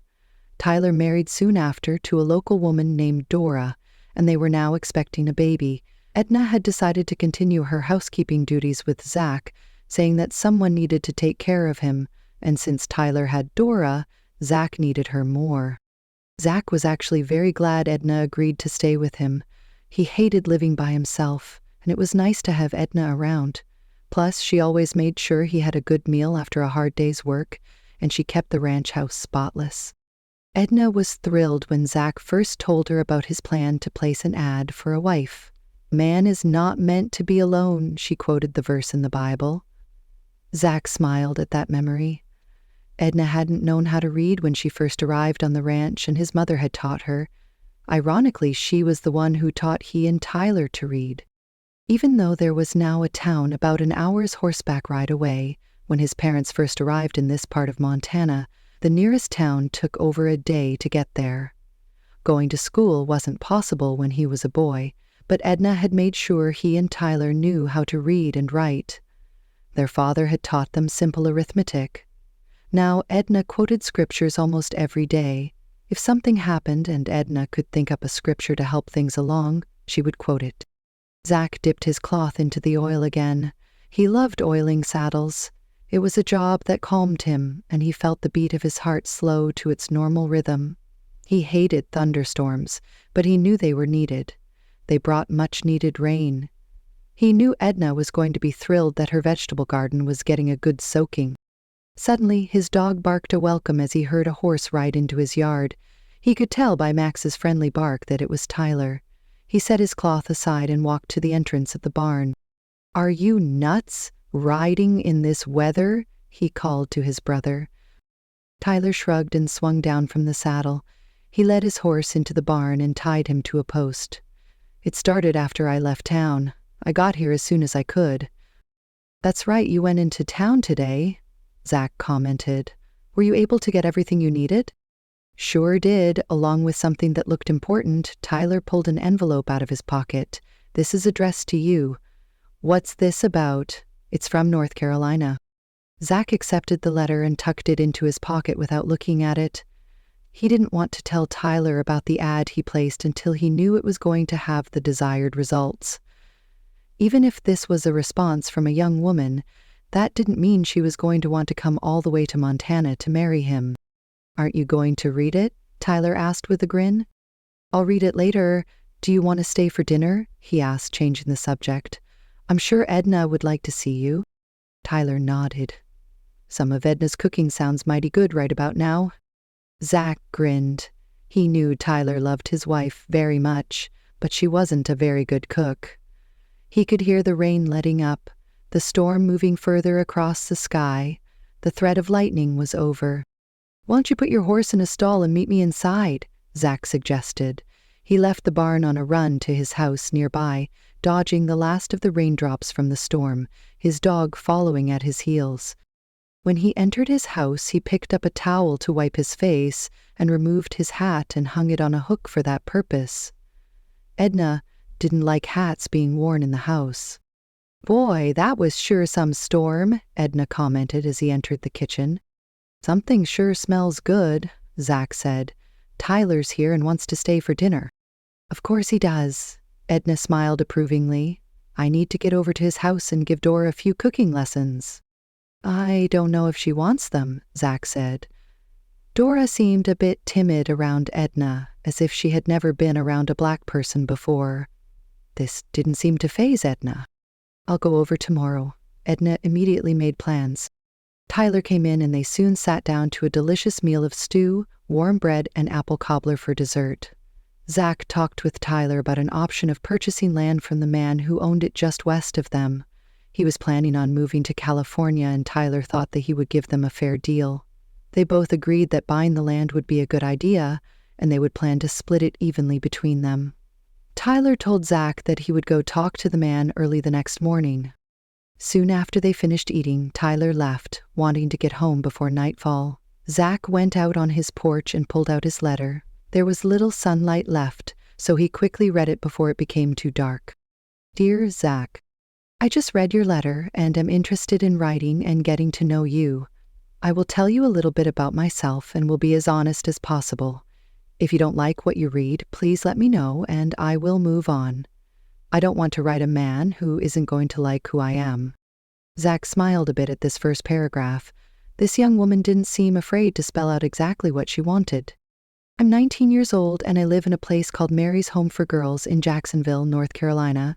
Tyler married soon after to a local woman named Dora, and they were now expecting a baby. Edna had decided to continue her housekeeping duties with Zach, saying that someone needed to take care of him, and since Tyler had Dora, Zach needed her more. Zach was actually very glad Edna agreed to stay with him. He hated living by himself, and it was nice to have Edna around. Plus, she always made sure he had a good meal after a hard day's work, and she kept the ranch house spotless. Edna was thrilled when Zach first told her about his plan to place an ad for a wife. "Man is not meant to be alone," she quoted the verse in the Bible. Zach smiled at that memory. Edna hadn't known how to read when she first arrived on the ranch, and his mother had taught her. Ironically, she was the one who taught he and Tyler to read. Even though there was now a town about an hour's horseback ride away, when his parents first arrived in this part of Montana, the nearest town took over a day to get there. Going to school wasn't possible when he was a boy, but Edna had made sure he and Tyler knew how to read and write. Their father had taught them simple arithmetic. Now Edna quoted scriptures almost every day. If something happened and Edna could think up a scripture to help things along, she would quote it. Zach dipped his cloth into the oil again. He loved oiling saddles. It was a job that calmed him, and he felt the beat of his heart slow to its normal rhythm. He hated thunderstorms, but he knew they were needed. They brought much-needed rain. He knew Edna was going to be thrilled that her vegetable garden was getting a good soaking. Suddenly, his dog barked a welcome as he heard a horse ride into his yard. He could tell by Max's friendly bark that it was Tyler. He set his cloth aside and walked to the entrance of the barn. "Are you nuts, riding in this weather?" he called to his brother. Tyler shrugged and swung down from the saddle. He led his horse into the barn and tied him to a post. "It started after I left town. I got here as soon as I could." "That's right, you went into town today," Zach commented. "Were you able to get everything you needed?" "Sure did, along with something that looked important." Tyler pulled an envelope out of his pocket. "This is addressed to you." "What's this about?" "It's from North Carolina." Zach accepted the letter and tucked it into his pocket without looking at it. He didn't want to tell Tyler about the ad he placed until he knew it was going to have the desired results. Even if this was a response from a young woman, that didn't mean she was going to want to come all the way to Montana to marry him. "Aren't you going to read it?" Tyler asked with a grin. "I'll read it later. Do you want to stay for dinner?" he asked, changing the subject. "I'm sure Edna would like to see you." Tyler nodded. Some of Edna's cooking sounds mighty good right about now. Zach grinned. He knew Tyler loved his wife very much, but she wasn't a very good cook. He could hear the rain letting up, the storm moving further across the sky. The threat of lightning was over. "Why don't you put your horse in a stall and meet me inside?" Zach suggested. He left the barn on a run to his house nearby, dodging the last of the raindrops from the storm, his dog following at his heels. When he entered his house, he picked up a towel to wipe his face and removed his hat and hung it on a hook for that purpose. Edna didn't like hats being worn in the house. "Boy, that was sure some storm," Edna commented as he entered the kitchen. "Something sure smells good," Zach said. "Tyler's here and wants to stay for dinner." "Of course he does." Edna smiled approvingly. "I need to get over to his house and give Dora a few cooking lessons." "I don't know if she wants them," Zach said. Dora seemed a bit timid around Edna, as if she had never been around a black person before. This didn't seem to faze Edna. "I'll go over tomorrow." Edna immediately made plans. Tyler came in and they soon sat down to a delicious meal of stew, warm bread, and apple cobbler for dessert. Zach talked with Tyler about an option of purchasing land from the man who owned it just west of them. He was planning on moving to California, and Tyler thought that he would give them a fair deal. They both agreed that buying the land would be a good idea, and they would plan to split it evenly between them. Tyler told Zach that he would go talk to the man early the next morning. Soon after they finished eating, Tyler left, wanting to get home before nightfall. Zach went out on his porch and pulled out his letter. There was little sunlight left, so he quickly read it before it became too dark. "Dear Zach, I just read your letter and am interested in writing and getting to know you. I will tell you a little bit about myself and will be as honest as possible. If you don't like what you read, please let me know and I will move on. I don't want to write a man who isn't going to like who I am." Zach smiled a bit at this first paragraph. This young woman didn't seem afraid to spell out exactly what she wanted. "I'm 19 years old and I live in a place called Mary's Home for Girls in Jacksonville, North Carolina.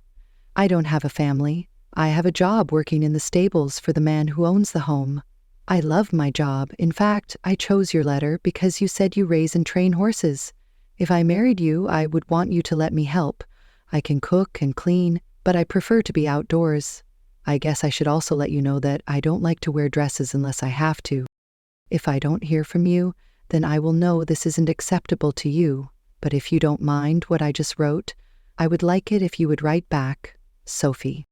I don't have a family. I have a job working in the stables for the man who owns the home. I love my job. In fact, I chose your letter because you said you raise and train horses. If I married you, I would want you to let me help. I can cook and clean, but I prefer to be outdoors. I guess I should also let you know that I don't like to wear dresses unless I have to. If I don't hear from you, then I will know this isn't acceptable to you. But if you don't mind what I just wrote, I would like it if you would write back, Sophie."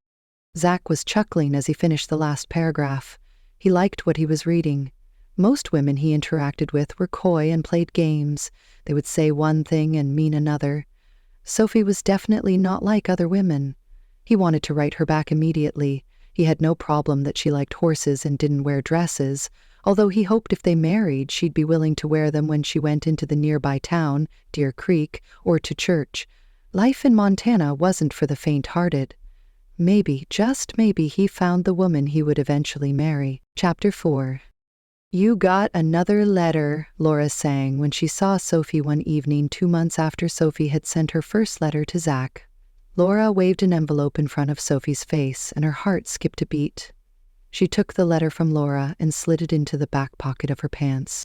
Zach was chuckling as he finished the last paragraph. He liked what he was reading. Most women he interacted with were coy and played games. They would say one thing and mean another. Sophie was definitely not like other women. He wanted to write her back immediately. He had no problem that she liked horses and didn't wear dresses, although he hoped if they married, she'd be willing to wear them when she went into the nearby town, Deer Creek, or to church. Life in Montana wasn't for the faint-hearted. Maybe, just maybe, he found the woman he would eventually marry. Chapter 4. "You got another letter," Laura sang when she saw Sophie one evening 2 months after Sophie had sent her first letter to Zach. Laura waved an envelope in front of Sophie's face, and her heart skipped a beat. She took the letter from Laura and slid it into the back pocket of her pants.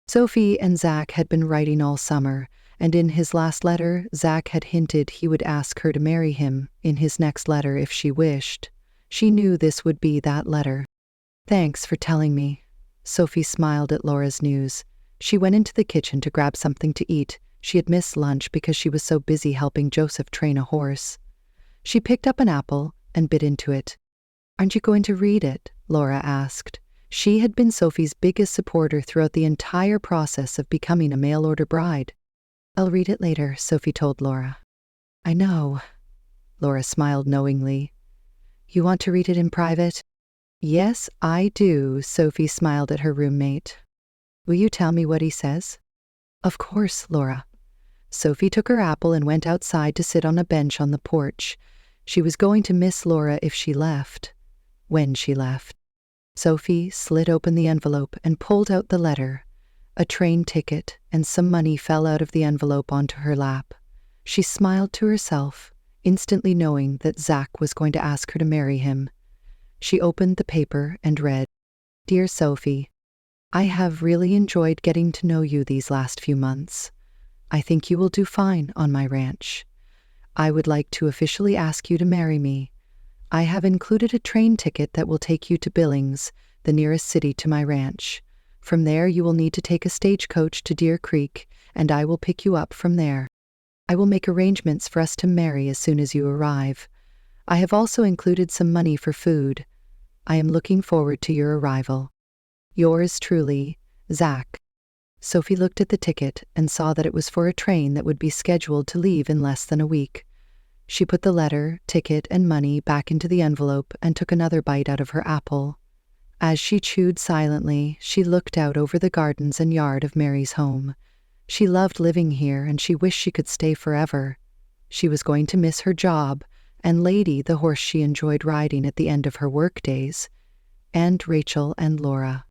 Sophie and Zach had been writing all summer, and in his last letter, Zach had hinted he would ask her to marry him in his next letter if she wished. She knew this would be that letter. "Thanks for telling me." Sophie smiled at Laura's news. She went into the kitchen to grab something to eat. She had missed lunch because she was so busy helping Joseph train a horse. She picked up an apple and bit into it. "Aren't you going to read it?" Laura asked. She had been Sophie's biggest supporter throughout the entire process of becoming a mail-order bride. "I'll read it later," Sophie told Laura. "I know." Laura smiled knowingly. "You want to read it in private?" "Yes, I do," Sophie smiled at her roommate. "Will you tell me what he says?" "Of course, Laura." Sophie took her apple and went outside to sit on a bench on the porch. She was going to miss Laura if she left. When she left. Sophie slid open the envelope and pulled out the letter. A train ticket and some money fell out of the envelope onto her lap. She smiled to herself, instantly knowing that Zach was going to ask her to marry him. She opened the paper and read, "Dear Sophie, I have really enjoyed getting to know you these last few months. I think you will do fine on my ranch. I would like to officially ask you to marry me. I have included a train ticket that will take you to Billings, the nearest city to my ranch. From there you will need to take a stagecoach to Deer Creek, and I will pick you up from there. I will make arrangements for us to marry as soon as you arrive. I have also included some money for food. I am looking forward to your arrival. Yours truly, Zach." Sophie looked at the ticket and saw that it was for a train that would be scheduled to leave in less than a week. She put the letter, ticket, and money back into the envelope and took another bite out of her apple. As she chewed silently, she looked out over the gardens and yard of Mary's home. She loved living here, and she wished she could stay forever. She was going to miss her job, and Lady, the horse she enjoyed riding at the end of her work days, and Rachel and Laura.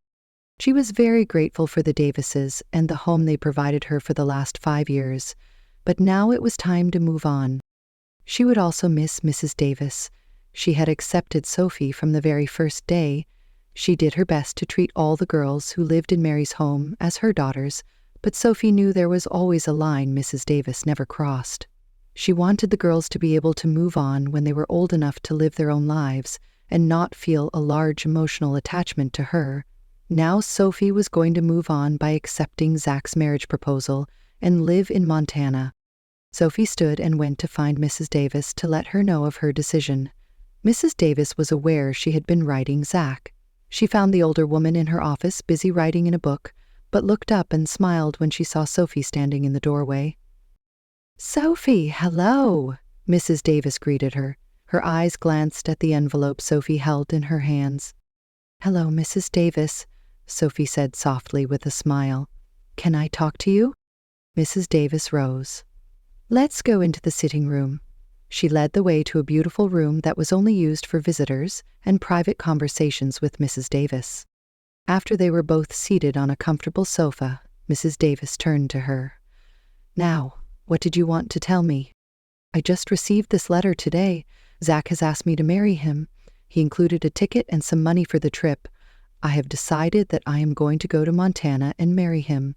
She was very grateful for the Davises and the home they provided her for the last 5 years, but now it was time to move on. She would also miss Mrs. Davis. She had accepted Sophie from the very first day. She did her best to treat all the girls who lived in Mary's home as her daughters, but Sophie knew there was always a line Mrs. Davis never crossed. She wanted the girls to be able to move on when they were old enough to live their own lives and not feel a large emotional attachment to her. Now Sophie was going to move on by accepting Zach's marriage proposal and live in Montana. Sophie stood and went to find Mrs. Davis to let her know of her decision. Mrs. Davis was aware she had been writing Zach. She found the older woman in her office busy writing in a book, but looked up and smiled when she saw Sophie standing in the doorway. "Sophie, hello," Mrs. Davis greeted her. Her eyes glanced at the envelope Sophie held in her hands. "Hello, Mrs. Davis," Sophie said softly with a smile. "Can I talk to you?" Mrs. Davis rose. "Let's go into the sitting room." She led the way to a beautiful room that was only used for visitors and private conversations with Mrs. Davis. After they were both seated on a comfortable sofa, Mrs. Davis turned to her. "Now, what did you want to tell me?" "I just received this letter today. Zach has asked me to marry him. He included a ticket and some money for the trip. I have decided that I am going to go to Montana and marry him."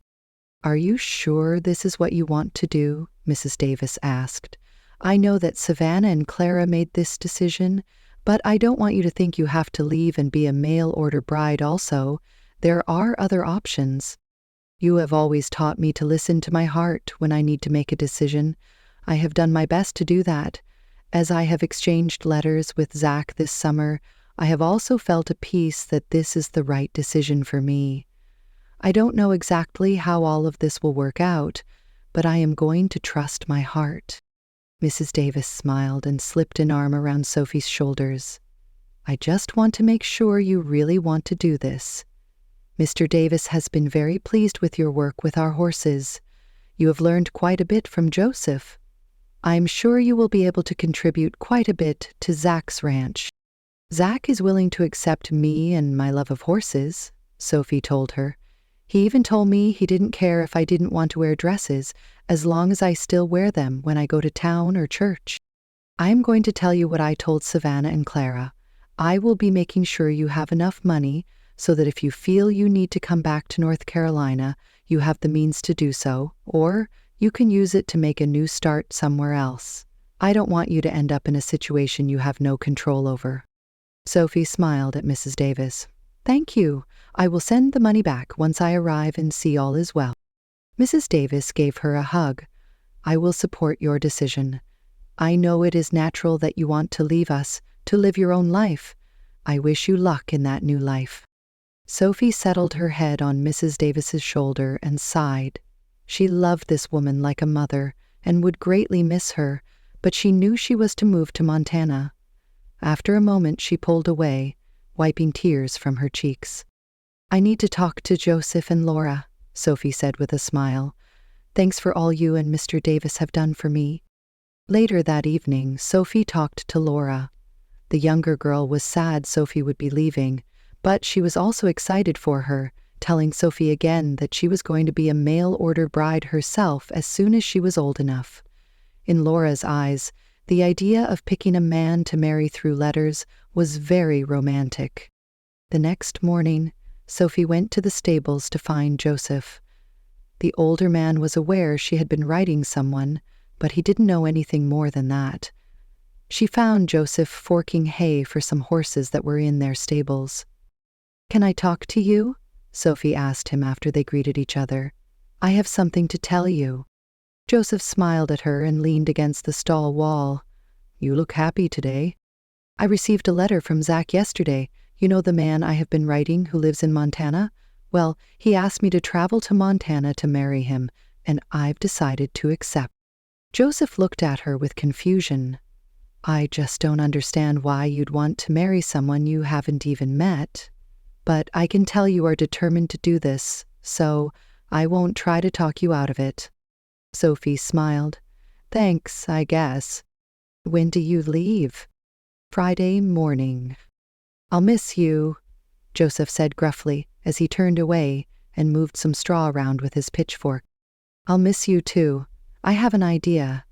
"Are you sure this is what you want to do?" Mrs. Davis asked. "I know that Savannah and Clara made this decision, but I don't want you to think you have to leave and be a mail-order bride also. There are other options. You have always taught me to listen to my heart when I need to make a decision. I have done my best to do that. As I have exchanged letters with Zach this summer, I have also felt a peace that this is the right decision for me. I don't know exactly how all of this will work out, but I am going to trust my heart." Mrs. Davis smiled and slipped an arm around Sophie's shoulders. "I just want to make sure you really want to do this. Mr. Davis has been very pleased with your work with our horses. You have learned quite a bit from Joseph. I am sure you will be able to contribute quite a bit to Zach's ranch. Zach is willing to accept me and my love of horses," Sophie told her. He even told me he didn't care if I didn't want to wear dresses, as long as I still wear them when I go to town or church. I am going to tell you what I told Savannah and Clara. I will be making sure you have enough money so that if you feel you need to come back to North Carolina, you have the means to do so, or you can use it to make a new start somewhere else. I don't want you to end up in a situation you have no control over. Sophie smiled at Mrs. Davis. Thank you. I will send the money back once I arrive and see all is well. Mrs. Davis gave her a hug. I will support your decision. I know it is natural that you want to leave us, to live your own life. I wish you luck in that new life. Sophie settled her head on Mrs. Davis's shoulder and sighed. She loved this woman like a mother and would greatly miss her, but she knew she was to move to Montana. After a moment she pulled away, wiping tears from her cheeks. I need to talk to Joseph and Laura, Sophie said with a smile. Thanks for all you and Mr. Davis have done for me. Later that evening, Sophie talked to Laura. The younger girl was sad Sophie would be leaving, but she was also excited for her, telling Sophie again that she was going to be a mail-order bride herself as soon as she was old enough. In Laura's eyes, the idea of picking a man to marry through letters was very romantic. The next morning, Sophie went to the stables to find Joseph. The older man was aware she had been writing someone, but he didn't know anything more than that. She found Joseph forking hay for some horses that were in their stables. Can I talk to you? Sophie asked him after they greeted each other. I have something to tell you. Joseph smiled at her and leaned against the stall wall. You look happy today. I received a letter from Zach yesterday. You know the man I have been writing who lives in Montana? Well, he asked me to travel to Montana to marry him, and I've decided to accept. Joseph looked at her with confusion. I just don't understand why you'd want to marry someone you haven't even met. But I can tell you are determined to do this, so I won't try to talk you out of it. Sophie smiled. Thanks, I guess. When do you leave? Friday morning. I'll miss you, Joseph said gruffly as he turned away and moved some straw around with his pitchfork. I'll miss you too. I have an idea.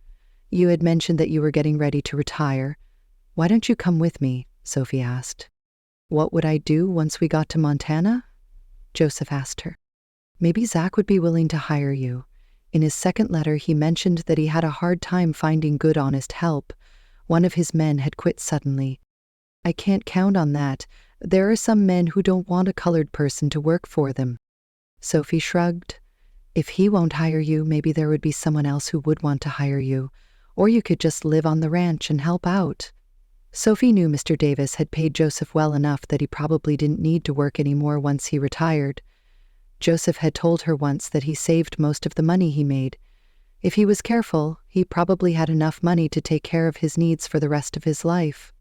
You had mentioned that you were getting ready to retire. Why don't you come with me? Sophie asked. What would I do once we got to Montana? Joseph asked her. Maybe Zach would be willing to hire you. In his second letter, he mentioned that he had a hard time finding good, honest help. One of his men had quit suddenly. I can't count on that. There are some men who don't want a colored person to work for them. Sophie shrugged. If he won't hire you, maybe there would be someone else who would want to hire you. Or you could just live on the ranch and help out. Sophie knew Mr. Davis had paid Joseph well enough that he probably didn't need to work anymore once he retired. Joseph had told her once that he saved most of the money he made. If he was careful, he probably had enough money to take care of his needs for the rest of his life.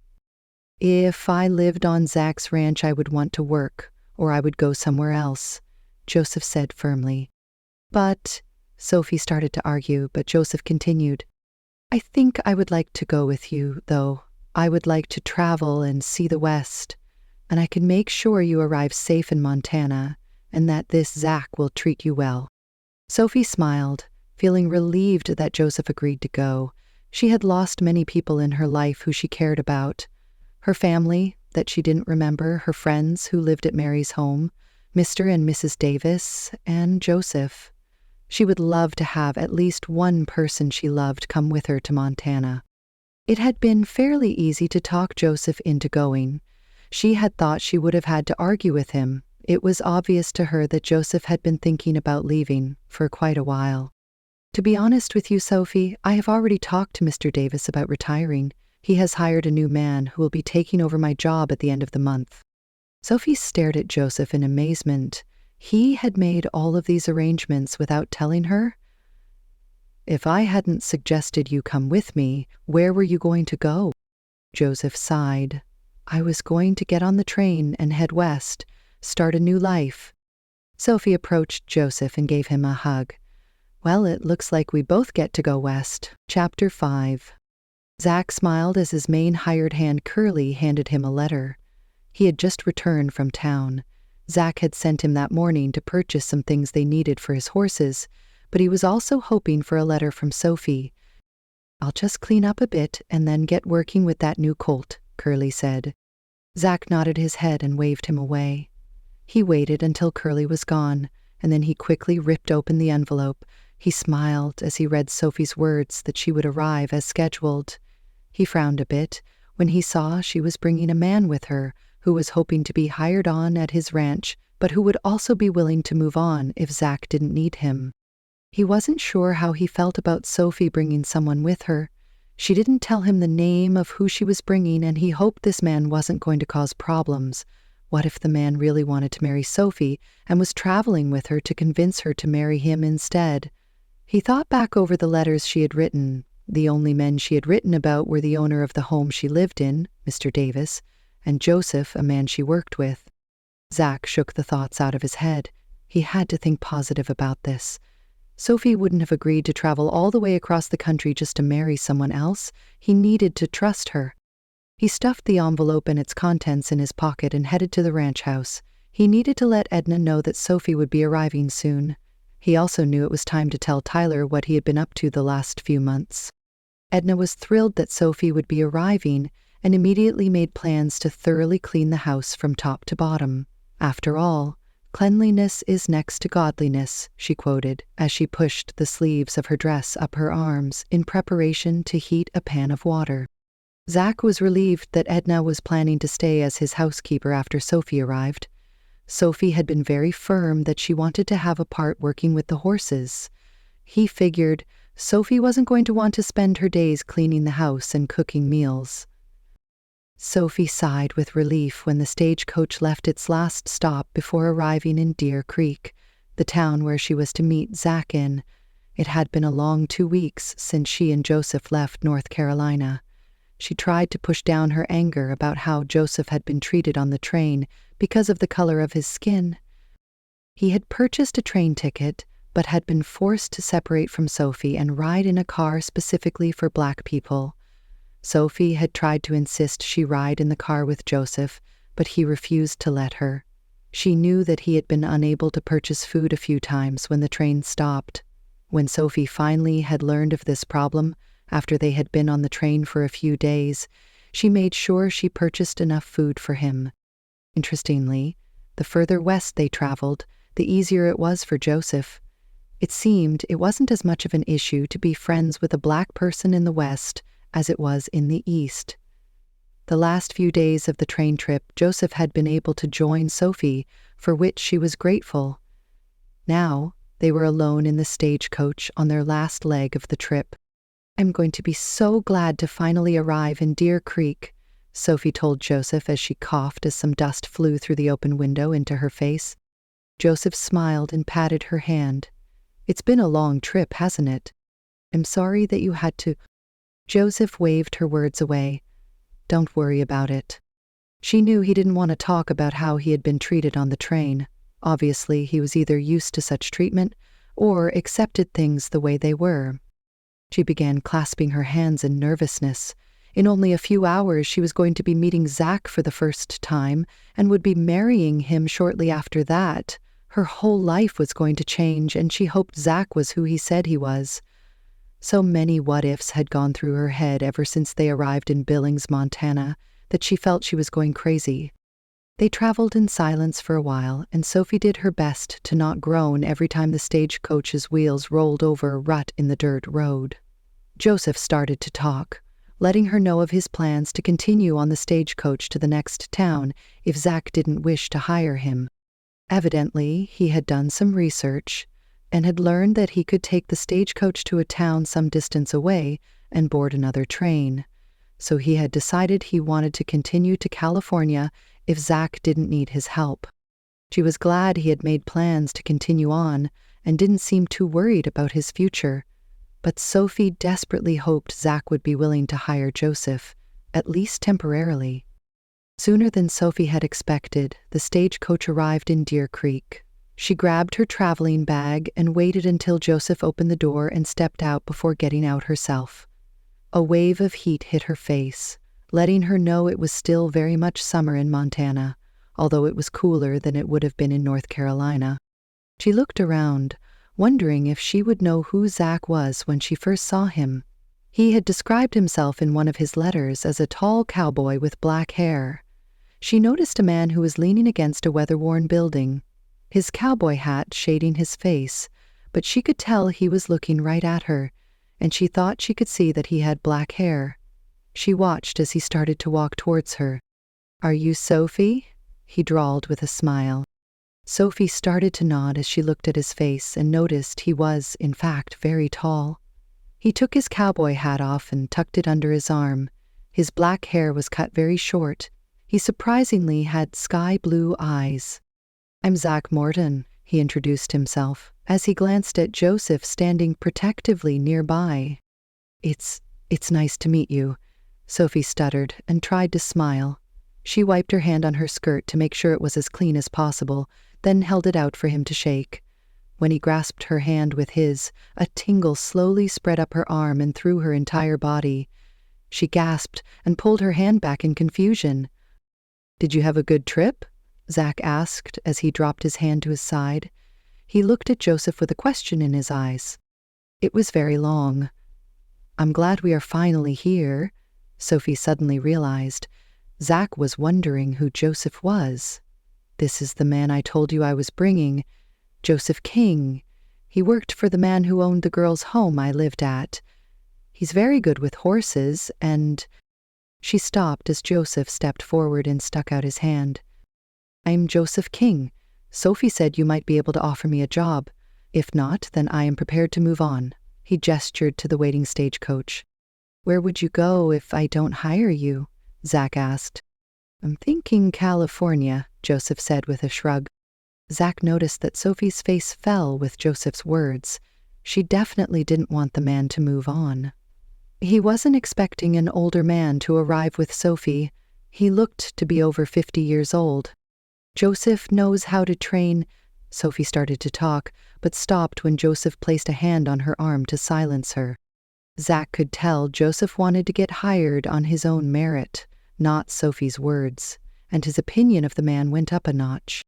If I lived on Zach's ranch, I would want to work, or I would go somewhere else, Joseph said firmly. But, Sophie started to argue, but Joseph continued, I think I would like to go with you, though. I would like to travel and see the West, and I can make sure you arrive safe in Montana, and that this Zach will treat you well. Sophie smiled, feeling relieved that Joseph agreed to go. She had lost many people in her life who she cared about. Her family, that she didn't remember, her friends who lived at Mary's home, Mr. and Mrs. Davis, and Joseph. She would love to have at least one person she loved come with her to Montana. It had been fairly easy to talk Joseph into going. She had thought she would have had to argue with him. It was obvious to her that Joseph had been thinking about leaving for quite a while. To be honest with you, Sophie, I have already talked to Mr. Davis about retiring. He has hired a new man who will be taking over my job at the end of the month. Sophie stared at Joseph in amazement. He had made all of these arrangements without telling her? If I hadn't suggested you come with me, where were you going to go? Joseph sighed. I was going to get on the train and head west, start a new life. Sophie approached Joseph and gave him a hug. Well, it looks like we both get to go west. Chapter 5. Zach smiled as his main hired hand Curly handed him a letter. He had just returned from town. Zach had sent him that morning to purchase some things they needed for his horses, but he was also hoping for a letter from Sophie. "I'll just clean up a bit and then get working with that new colt," Curly said. Zach nodded his head and waved him away. He waited until Curly was gone, and then he quickly ripped open the envelope. He smiled as he read Sophie's words that she would arrive as scheduled. He frowned a bit when he saw she was bringing a man with her who was hoping to be hired on at his ranch, but who would also be willing to move on if Zach didn't need him. He wasn't sure how he felt about Sophie bringing someone with her. She didn't tell him the name of who she was bringing, and he hoped this man wasn't going to cause problems. What if the man really wanted to marry Sophie and was traveling with her to convince her to marry him instead? He thought back over the letters she had written. The only men she had written about were the owner of the home she lived in, Mr. Davis, and Joseph, a man she worked with. Zach shook the thoughts out of his head. He had to think positive about this. Sophie wouldn't have agreed to travel all the way across the country just to marry someone else. He needed to trust her. He stuffed the envelope and its contents in his pocket and headed to the ranch house. He needed to let Edna know that Sophie would be arriving soon. He also knew it was time to tell Tyler what he had been up to the last few months. Edna was thrilled that Sophie would be arriving and immediately made plans to thoroughly clean the house from top to bottom. After all, "Cleanliness is next to godliness," she quoted as she pushed the sleeves of her dress up her arms in preparation to heat a pan of water. Zach was relieved that Edna was planning to stay as his housekeeper after Sophie arrived. Sophie had been very firm that she wanted to have a part working with the horses. He figured Sophie wasn't going to want to spend her days cleaning the house and cooking meals. Sophie sighed with relief when the stagecoach left its last stop before arriving in Deer Creek, the town where she was to meet Zach in. It had been a long 2 weeks since she and Joseph left North Carolina. She tried to push down her anger about how Joseph had been treated on the train because of the color of his skin. He had purchased a train ticket, but had been forced to separate from Sophie and ride in a car specifically for black people. Sophie had tried to insist she ride in the car with Joseph, but he refused to let her. She knew that he had been unable to purchase food a few times when the train stopped. When Sophie finally had learned of this problem, after they had been on the train for a few days, she made sure she purchased enough food for him. Interestingly, the further west they traveled, the easier it was for Joseph. It seemed it wasn't as much of an issue to be friends with a black person in the West as it was in the East. The last few days of the train trip, Joseph had been able to join Sophie, for which she was grateful. Now, they were alone in the stagecoach on their last leg of the trip. "I'm going to be so glad to finally arrive in Deer Creek," Sophie told Joseph as she coughed as some dust flew through the open window into her face. Joseph smiled and patted her hand. "It's been a long trip, hasn't it? I'm sorry that you had to—" Joseph waved her words away. "Don't worry about it." She knew he didn't want to talk about how he had been treated on the train. Obviously, he was either used to such treatment or accepted things the way they were. She began clasping her hands in nervousness. In only a few hours, she was going to be meeting Zach for the first time and would be marrying him shortly after that. Her whole life was going to change, and she hoped Zach was who he said he was. So many what-ifs had gone through her head ever since they arrived in Billings, Montana, that she felt she was going crazy. They traveled in silence for a while, and Sophie did her best to not groan every time the stagecoach's wheels rolled over a rut in the dirt road. Joseph started to talk, letting her know of his plans to continue on the stagecoach to the next town if Zach didn't wish to hire him. Evidently, he had done some research and had learned that he could take the stagecoach to a town some distance away and board another train. So he had decided he wanted to continue to California if Zach didn't need his help. She was glad he had made plans to continue on and didn't seem too worried about his future. But Sophie desperately hoped Zach would be willing to hire Joseph, at least temporarily. Sooner than Sophie had expected, the stagecoach arrived in Deer Creek. She grabbed her traveling bag and waited until Joseph opened the door and stepped out before getting out herself. A wave of heat hit her face, letting her know it was still very much summer in Montana. although it was cooler than it would have been in North Carolina. She looked around, wondering if she would know who Zach was when she first saw him. He had described himself in one of his letters as a tall cowboy with black hair. She noticed a man who was leaning against a weather-worn building, his cowboy hat shading his face, but she could tell he was looking right at her, and she thought she could see that he had black hair. She watched as he started to walk towards her. "Are you Sophie?" he drawled with a smile. Sophie started to nod as she looked at his face and noticed he was, in fact, very tall. He took his cowboy hat off and tucked it under his arm. His black hair was cut very short. He surprisingly had sky-blue eyes. "I'm Zach Morton," he introduced himself, as he glanced at Joseph standing protectively nearby. It's nice to meet you," Sophie stuttered and tried to smile. She wiped her hand on her skirt to make sure it was as clean as possible, then held it out for him to shake. When he grasped her hand with his, a tingle slowly spread up her arm and through her entire body. She gasped and pulled her hand back in confusion. "Did you have a good trip?" Zach asked as he dropped his hand to his side. He looked at Joseph with a question in his eyes. "It was very long." "I'm glad we are finally here," Sophie suddenly realized. Zach was wondering who Joseph was. "This is the man I told you I was bringing, Joseph King. He worked for the man who owned the girls' home I lived at. He's very good with horses, and—" She stopped as Joseph stepped forward and stuck out his hand. "I'm Joseph King. Sophie said you might be able to offer me a job. If not, then I am prepared to move on." He gestured to the waiting stagecoach. "Where would you go if I don't hire you?" Zach asked. "I'm thinking California," Joseph said with a shrug. Zach noticed that Sophie's face fell with Joseph's words. She definitely didn't want the man to move on. He wasn't expecting an older man to arrive with Sophie. He looked to be over 50 years old. "Joseph knows how to train—" Sophie started to talk, but stopped when Joseph placed a hand on her arm to silence her. Zach could tell Joseph wanted to get hired on his own merit, not Sophie's words, and his opinion of the man went up a notch.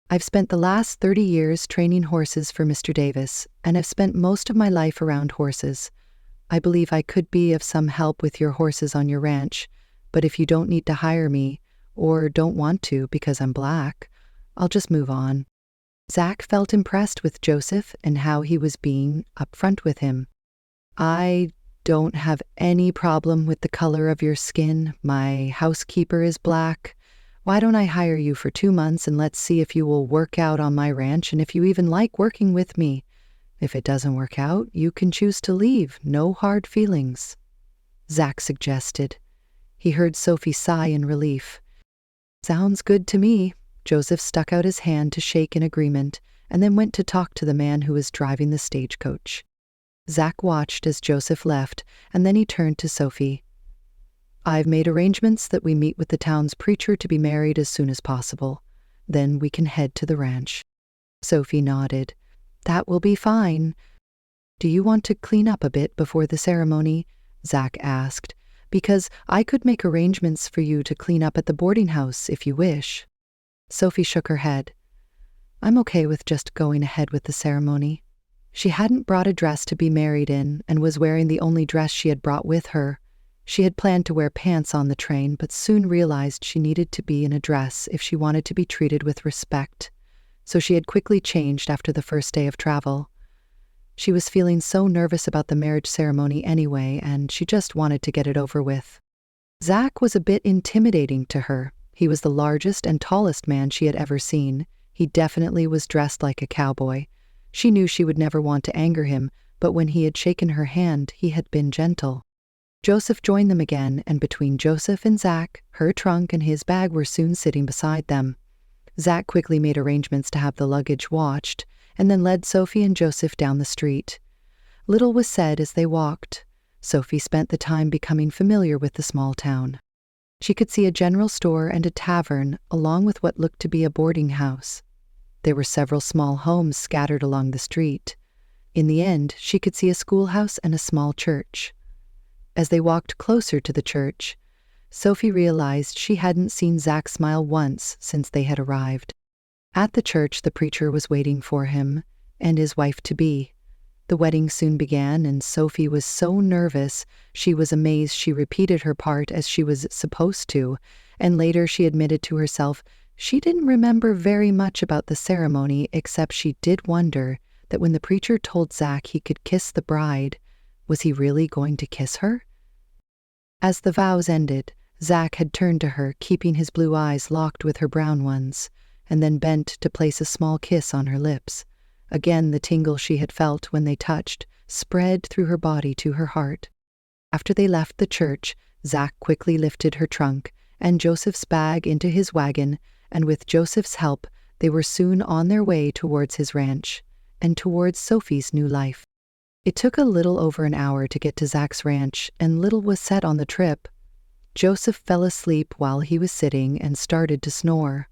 "I've spent the last 30 years training horses for Mr. Davis, and have spent most of my life around horses. I believe I could be of some help with your horses on your ranch, but if you don't need to hire me, or don't want to because I'm black, I'll just move on." Zach felt impressed with Joseph and how he was being upfront with him. "I don't have any problem with the color of your skin. My housekeeper is black. Why don't I hire you for 2 months and let's see if you will work out on my ranch and if you even like working with me. If it doesn't work out, you can choose to leave. No hard feelings," Zach suggested. He heard Sophie sigh in relief. "Sounds good to me." Joseph stuck out his hand to shake in agreement and then went to talk to the man who was driving the stagecoach. Zach watched as Joseph left, and then he turned to Sophie. "I've made arrangements that we meet with the town's preacher to be married as soon as possible. Then we can head to the ranch." Sophie nodded. "That will be fine." "Do you want to clean up a bit before the ceremony?" Zach asked. "Because I could make arrangements for you to clean up at the boarding house if you wish." Sophie shook her head. "I'm okay with just going ahead with the ceremony." She hadn't brought a dress to be married in and was wearing the only dress she had brought with her. She had planned to wear pants on the train, but soon realized she needed to be in a dress if she wanted to be treated with respect. So she had quickly changed after the first day of travel. She was feeling so nervous about the marriage ceremony anyway, and she just wanted to get it over with. Zach was a bit intimidating to her. He was the largest and tallest man she had ever seen. He definitely was dressed like a cowboy. She knew she would never want to anger him, but when he had shaken her hand, he had been gentle. Joseph joined them again, and between Joseph and Zach, her trunk and his bag were soon sitting beside them. Zach quickly made arrangements to have the luggage watched, and then led Sophie and Joseph down the street. Little was said as they walked. Sophie spent the time becoming familiar with the small town. She could see a general store and a tavern, along with what looked to be a boarding house. There were several small homes scattered along the street. In the end, she could see a schoolhouse and a small church. As they walked closer to the church, Sophie realized she hadn't seen Zach smile once since they had arrived. At the church, the preacher was waiting for him and his wife-to-be. The wedding soon began, and Sophie was so nervous she was amazed she repeated her part as she was supposed to, and later she admitted to herself she didn't remember very much about the ceremony, except she did wonder that when the preacher told Zach he could kiss the bride, was he really going to kiss her? As the vows ended, Zach had turned to her, keeping his blue eyes locked with her brown ones, and then bent to place a small kiss on her lips. Again, the tingle she had felt when they touched spread through her body to her heart. After they left the church, Zach quickly lifted her trunk and Joseph's bag into his wagon, and with Joseph's help, they were soon on their way towards his ranch and towards Sophie's new life. It took a little over an hour to get to Zach's ranch, and little was said on the trip. Joseph fell asleep while he was sitting and started to snore.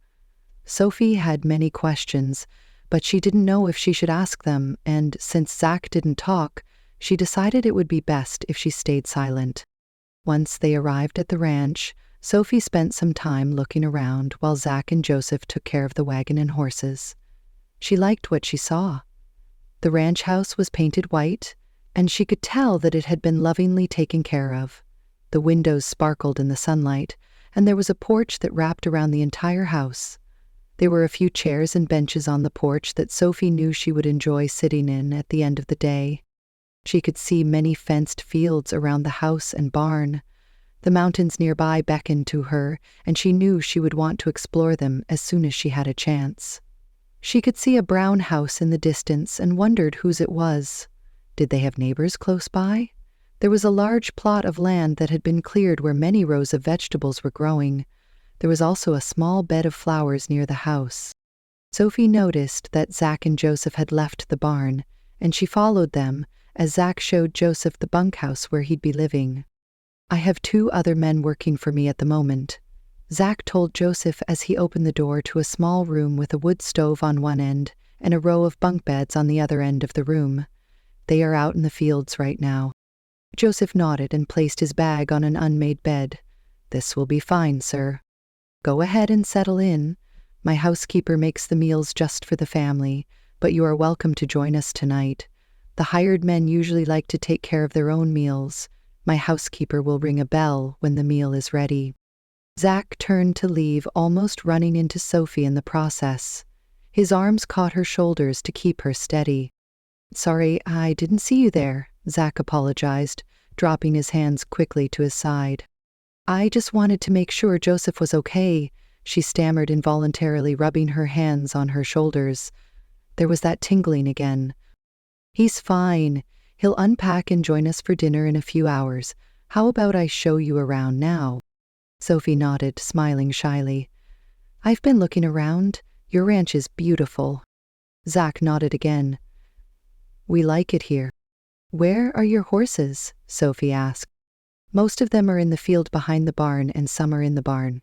Sophie had many questions, but she didn't know if she should ask them, and since Zach didn't talk, she decided it would be best if she stayed silent. Once they arrived at the ranch, Sophie spent some time looking around while Zach and Joseph took care of the wagon and horses. She liked what she saw. The ranch house was painted white, and she could tell that it had been lovingly taken care of. The windows sparkled in the sunlight, and there was a porch that wrapped around the entire house. There were a few chairs and benches on the porch that Sophie knew she would enjoy sitting in at the end of the day. She could see many fenced fields around the house and barn. The mountains nearby beckoned to her, and she knew she would want to explore them as soon as she had a chance. She could see a brown house in the distance and wondered whose it was. Did they have neighbors close by? There was a large plot of land that had been cleared where many rows of vegetables were growing. There was also a small bed of flowers near the house. Sophie noticed that Zach and Joseph had left the barn, and she followed them as Zach showed Joseph the bunkhouse where he'd be living. "I have 2 other men working for me at the moment," Zach told Joseph as he opened the door to a small room with a wood stove on one end and a row of bunk beds on the other end of the room. "They are out in the fields right now." Joseph nodded and placed his bag on an unmade bed. "This will be fine, sir. Go ahead and settle in. My housekeeper makes the meals just for the family, but you are welcome to join us tonight. The hired men usually like to take care of their own meals. My housekeeper will ring a bell when the meal is ready." Zach turned to leave, almost running into Sophie in the process. His arms caught her shoulders to keep her steady. "Sorry, I didn't see you there," Zach apologized, dropping his hands quickly to his side. "I just wanted to make sure Joseph was okay," she stammered, involuntarily rubbing her hands on her shoulders. There was that tingling again. "He's fine. He'll unpack and join us for dinner in a few hours. How about I show you around now?" Sophie nodded, smiling shyly. "I've been looking around. Your ranch is beautiful." Zach nodded again. "We like it here." "Where are your horses?" Sophie asked. "Most of them are in the field behind the barn, and some are in the barn."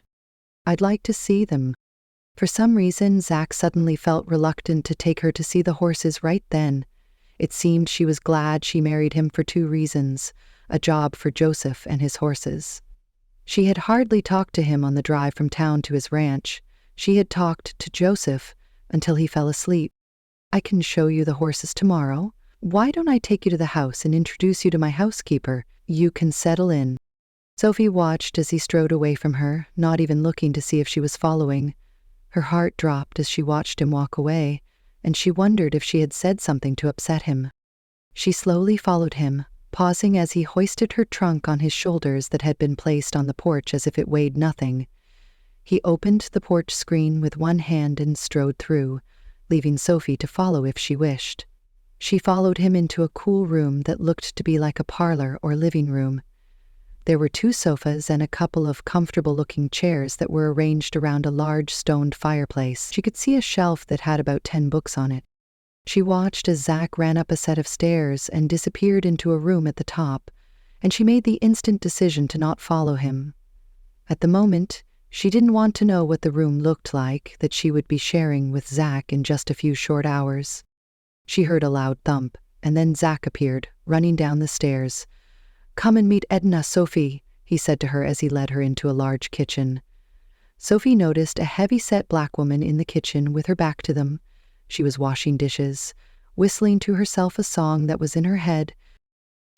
"I'd like to see them." For some reason, Zach suddenly felt reluctant to take her to see the horses right then. It seemed she was glad she married him for 2 reasons: a job for Joseph and his horses. She had hardly talked to him on the drive from town to his ranch. She had talked to Joseph until he fell asleep. "I can show you the horses tomorrow. Why don't I take you to the house and introduce you to my housekeeper? You can settle in." Sophie watched as he strode away from her, not even looking to see if she was following. Her heart dropped as she watched him walk away, and she wondered if she had said something to upset him. She slowly followed him, pausing as he hoisted her trunk on his shoulders that had been placed on the porch as if it weighed nothing. He opened the porch screen with one hand and strode through, leaving Sophie to follow if she wished. She followed him into a cool room that looked to be like a parlor or living room. There were 2 sofas and a couple of comfortable-looking chairs that were arranged around a large stoned fireplace. She could see a shelf that had about 10 books on it. She watched as Zach ran up a set of stairs and disappeared into a room at the top, and she made the instant decision to not follow him. At the moment, she didn't want to know what the room looked like that she would be sharing with Zach in just a few short hours. She heard a loud thump, and then Zach appeared, running down the stairs. "Come and meet Edna, Sophie," he said to her as he led her into a large kitchen. Sophie noticed a heavy-set black woman in the kitchen with her back to them. She was washing dishes, whistling to herself a song that was in her head.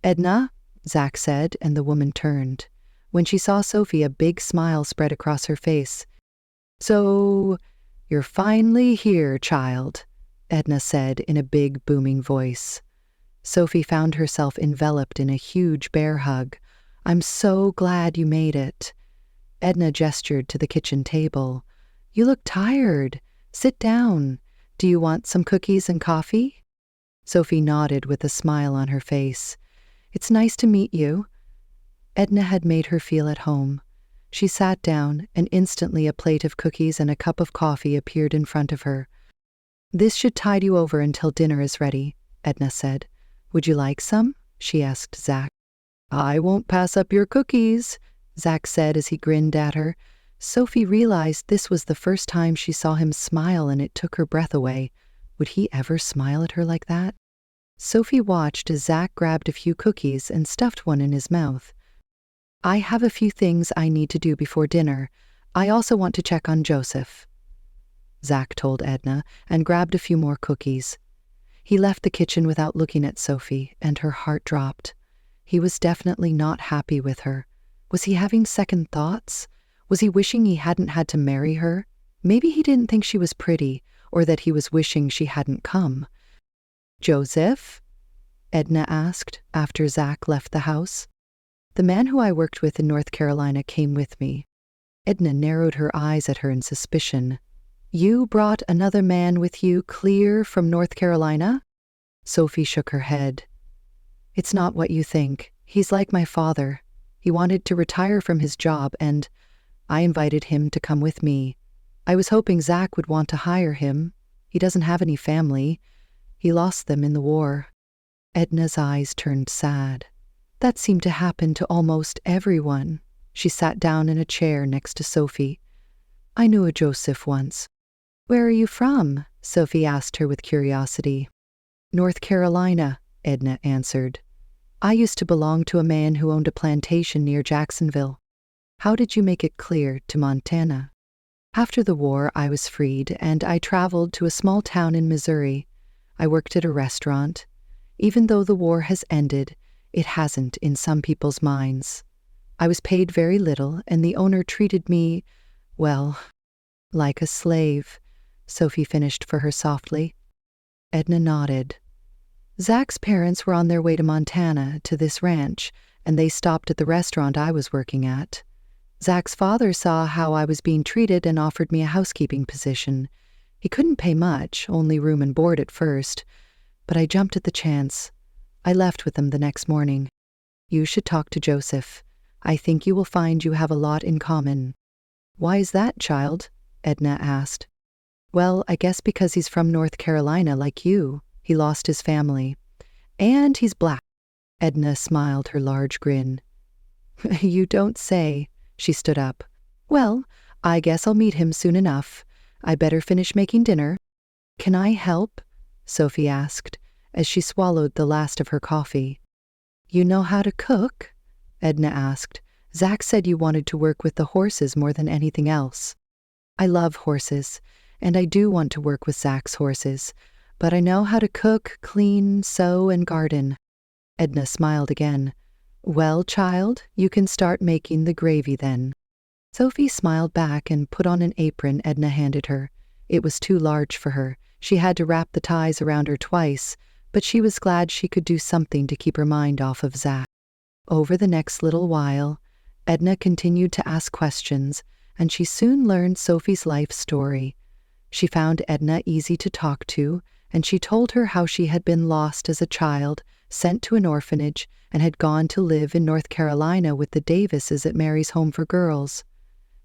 "Edna," Zach said, and the woman turned. When she saw Sophie, a big smile spread across her face. "So, you're finally here, child," Edna said in a big, booming voice. Sophie found herself enveloped in a huge bear hug. "I'm so glad you made it." Edna gestured to the kitchen table. "You look tired. Sit down. Do you want some cookies and coffee?" Sophie nodded with a smile on her face. "It's nice to meet you." Edna had made her feel at home. She sat down, and instantly a plate of cookies and a cup of coffee appeared in front of her. "This should tide you over until dinner is ready," Edna said. "Would you like some?" she asked Zach. "I won't pass up your cookies," Zach said as he grinned at her. Sophie realized this was the first time she saw him smile, and it took her breath away. Would he ever smile at her like that? Sophie watched as Zach grabbed a few cookies and stuffed one in his mouth. "I have a few things I need to do before dinner. I also want to check on Joseph," Zach told Edna, and grabbed a few more cookies. He left the kitchen without looking at Sophie, and her heart dropped. He was definitely not happy with her. Was he having second thoughts? Was he wishing he hadn't had to marry her? Maybe he didn't think she was pretty, or that he was wishing she hadn't come. "Joseph?" Edna asked after Zach left the house. "The man who I worked with in North Carolina came with me." Edna narrowed her eyes at her in suspicion. "You brought another man with you clear from North Carolina?" Sophie shook her head. "It's not what you think. He's like my father. He wanted to retire from his job, and I invited him to come with me. I was hoping Zach would want to hire him. He doesn't have any family. He lost them in the war." Edna's eyes turned sad. That seemed to happen to almost everyone. She sat down in a chair next to Sophie. "I knew a Joseph once." "Where are you from?" Sophie asked her with curiosity. "North Carolina," Edna answered. "I used to belong to a man who owned a plantation near Jacksonville." "How did you make it clear to Montana?" "After the war, I was freed, and I traveled to a small town in Missouri. I worked at a restaurant. Even though the war has ended, it hasn't in some people's minds. I was paid very little, and the owner treated me, well, like a slave," Sophie finished for her softly. Edna nodded. "Zach's parents were on their way to Montana, to this ranch, and they stopped at the restaurant I was working at. Zach's father saw how I was being treated and offered me a housekeeping position. He couldn't pay much, only room and board at first, but I jumped at the chance. I left with them the next morning. You should talk to Joseph. I think you will find you have a lot in common." "Why is that, child?" Edna asked. "Well, I guess because he's from North Carolina like you. He lost his family. And he's black." Edna smiled her large grin. "You don't say." She stood up. "Well, I guess I'll meet him soon enough. I better finish making dinner." "Can I help?" Sophie asked, as she swallowed the last of her coffee. "You know how to cook?" Edna asked. "Zach said you wanted to work with the horses more than anything else." "I love horses, and I do want to work with Zach's horses, but I know how to cook, clean, sew, and garden." Edna smiled again. "Well, child, you can start making the gravy then." Sophie smiled back and put on an apron Edna handed her. It was too large for her. She had to wrap the ties around her twice, but she was glad she could do something to keep her mind off of Zach. Over the next little while, Edna continued to ask questions, and she soon learned Sophie's life story. She found Edna easy to talk to, and she told her how she had been lost as a child, sent to an orphanage, and had gone to live in North Carolina with the Davises at Mary's Home for Girls.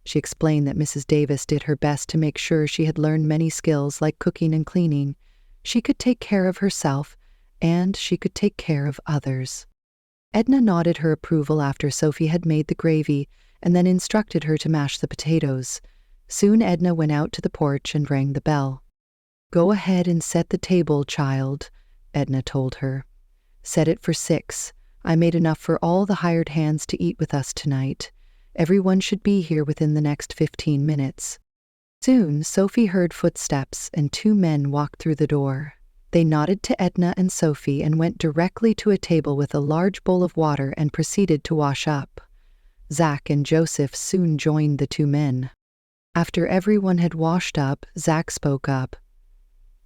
She explained that Mrs. Davis did her best to make sure she had learned many skills like cooking and cleaning. She could take care of herself, and she could take care of others. Edna nodded her approval after Sophie had made the gravy and then instructed her to mash the potatoes. Soon Edna went out to the porch and rang the bell. "Go ahead and set the table, child," Edna told her. "Set it for 6. I made enough for all the hired hands to eat with us tonight. Everyone should be here within the next 15 minutes. Soon, Sophie heard footsteps and 2 men walked through the door. They nodded to Edna and Sophie and went directly to a table with a large bowl of water and proceeded to wash up. Zach and Joseph soon joined the 2 men. After everyone had washed up, Zach spoke up.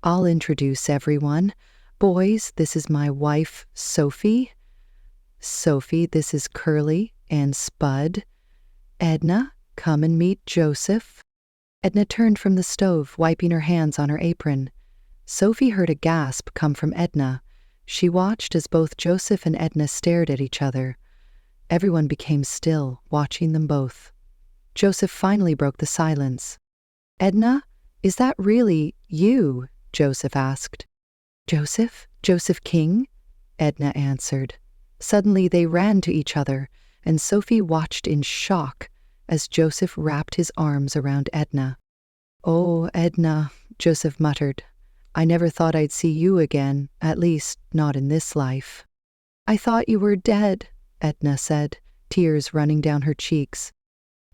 "I'll introduce everyone. Boys, this is my wife, Sophie. Sophie, this is Curly and Spud. Edna, come and meet Joseph." Edna turned from the stove, wiping her hands on her apron. Sophie heard a gasp come from Edna. She watched as both Joseph and Edna stared at each other. Everyone became still, watching them both. Joseph finally broke the silence. "Edna, is that really you?" Joseph asked. "Joseph? Joseph King?" Edna answered. Suddenly they ran to each other, and Sophie watched in shock as Joseph wrapped his arms around Edna. "Oh, Edna," Joseph muttered. "I never thought I'd see you again, at least not in this life." "I thought you were dead," Edna said, tears running down her cheeks.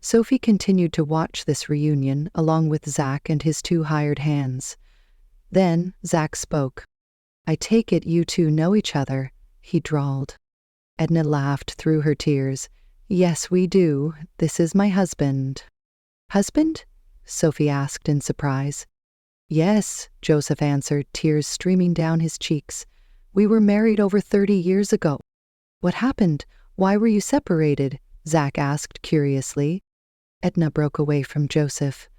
Sophie continued to watch this reunion along with Zach and his 2 hired hands. Then Zach spoke. "I take it you 2 know each other," he drawled. Edna laughed through her tears. "Yes, we do. This is my husband." "Husband?" Sophie asked in surprise. "Yes," Joseph answered, tears streaming down his cheeks. "We were married over 30 years ago." "What happened? Why were you separated?" Zach asked curiously. Edna broke away from Joseph.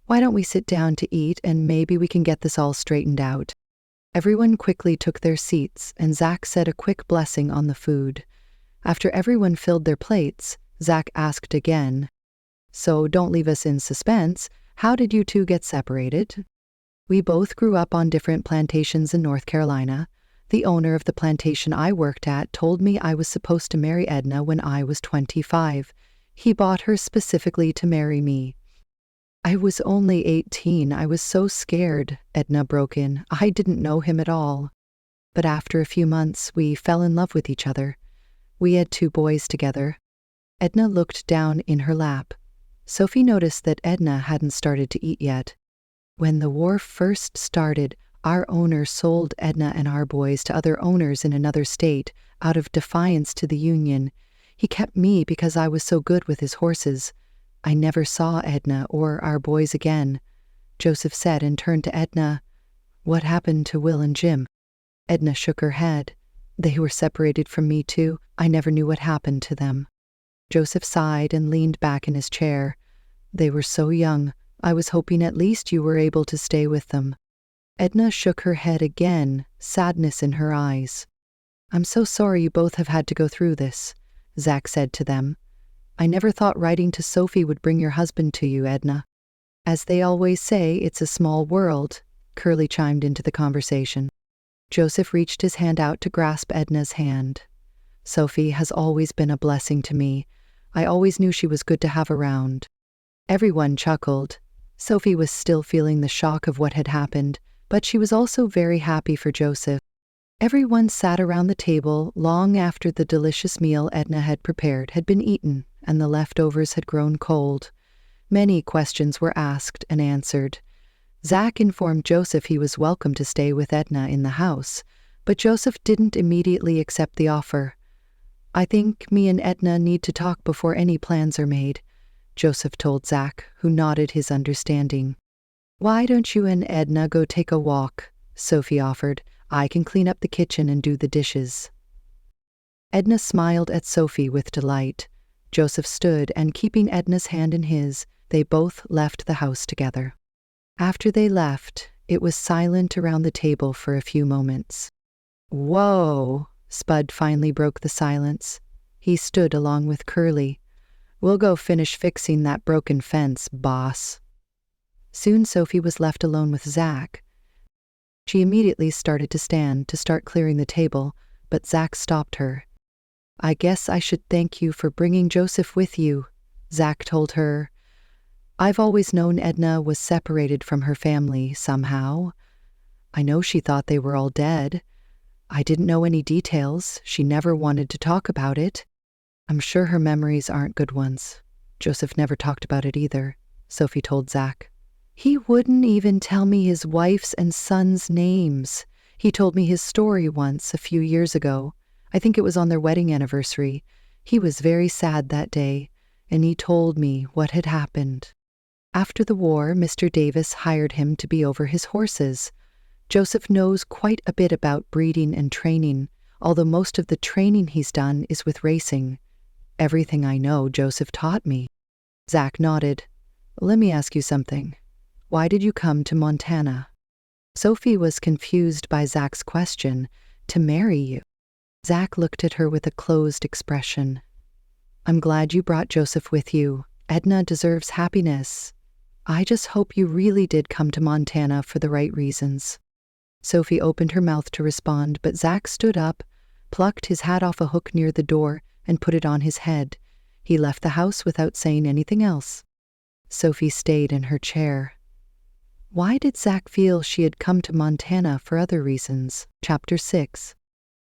"Why don't we sit down to eat and maybe we can get this all straightened out?" Everyone quickly took their seats and Zach said a quick blessing on the food. After everyone filled their plates, Zach asked again, "So don't leave us in suspense. How did you 2 get separated?" "We both grew up on different plantations in North Carolina. The owner of the plantation I worked at told me I was supposed to marry Edna when I was 25. He bought her specifically to marry me." "I was only 18. I was so scared," Edna broke in. "I didn't know him at all. But after a few months, we fell in love with each other. We had 2 boys together." Edna looked down in her lap. Sophie noticed that Edna hadn't started to eat yet. "When the war first started, our owner sold Edna and our boys to other owners in another state out of defiance to the Union. He kept me because I was so good with his horses. I never saw Edna or our boys again," Joseph said and turned to Edna. "What happened to Will and Jim?" Edna shook her head. "They were separated from me too. I never knew what happened to them." Joseph sighed and leaned back in his chair. "They were so young. I was hoping at least you were able to stay with them." Edna shook her head again, sadness in her eyes. "I'm so sorry you both have had to go through this," Zach said to them. "I never thought writing to Sophie would bring your husband to you, Edna." "As they always say, it's a small world," Curly chimed into the conversation. Joseph reached his hand out to grasp Edna's hand. "Sophie has always been a blessing to me. I always knew she was good to have around." Everyone chuckled. Sophie was still feeling the shock of what had happened, but she was also very happy for Joseph. Everyone sat around the table long after the delicious meal Edna had prepared had been eaten and the leftovers had grown cold. Many questions were asked and answered. Zach informed Joseph he was welcome to stay with Edna in the house, but Joseph didn't immediately accept the offer. "I think me and Edna need to talk before any plans are made," Joseph told Zach, who nodded his understanding. "Why don't you and Edna go take a walk?" Sophie offered. "I can clean up the kitchen and do the dishes." Edna smiled at Sophie with delight. Joseph stood, and keeping Edna's hand in his, they both left the house together. After they left, it was silent around the table for a few moments. "Whoa!" Spud finally broke the silence. He stood along with Curly. "We'll go finish fixing that broken fence, boss." Soon Sophie was left alone with Zach. She immediately started to stand to start clearing the table, but Zach stopped her. "I guess I should thank you for bringing Joseph with you," Zach told her. "I've always known Edna was separated from her family somehow. I know she thought they were all dead. I didn't know any details. She never wanted to talk about it. I'm sure her memories aren't good ones. Joseph never talked about it either, Sophie told Zach. He wouldn't even tell me his wife's and son's names. He told me his story once, a few years ago. I think it was on their wedding anniversary. He was very sad that day, and he told me what had happened. After the war, Mr. Davis hired him to be over his horses. Joseph knows quite a bit about breeding and training, although most of the training he's done is with racing. Everything I know, Joseph taught me. Zach nodded. Let me ask you something. Why did you come to Montana? Sophie was confused by Zach's question. To marry you. Zach looked at her with a closed expression. I'm glad you brought Joseph with you. Edna deserves happiness. I just hope you really did come to Montana for the right reasons. Sophie opened her mouth to respond, but Zach stood up, plucked his hat off a hook near the door, and put it on his head. He left the house without saying anything else. Sophie stayed in her chair. Why did Zach feel she had come to Montana for other reasons? Chapter 6.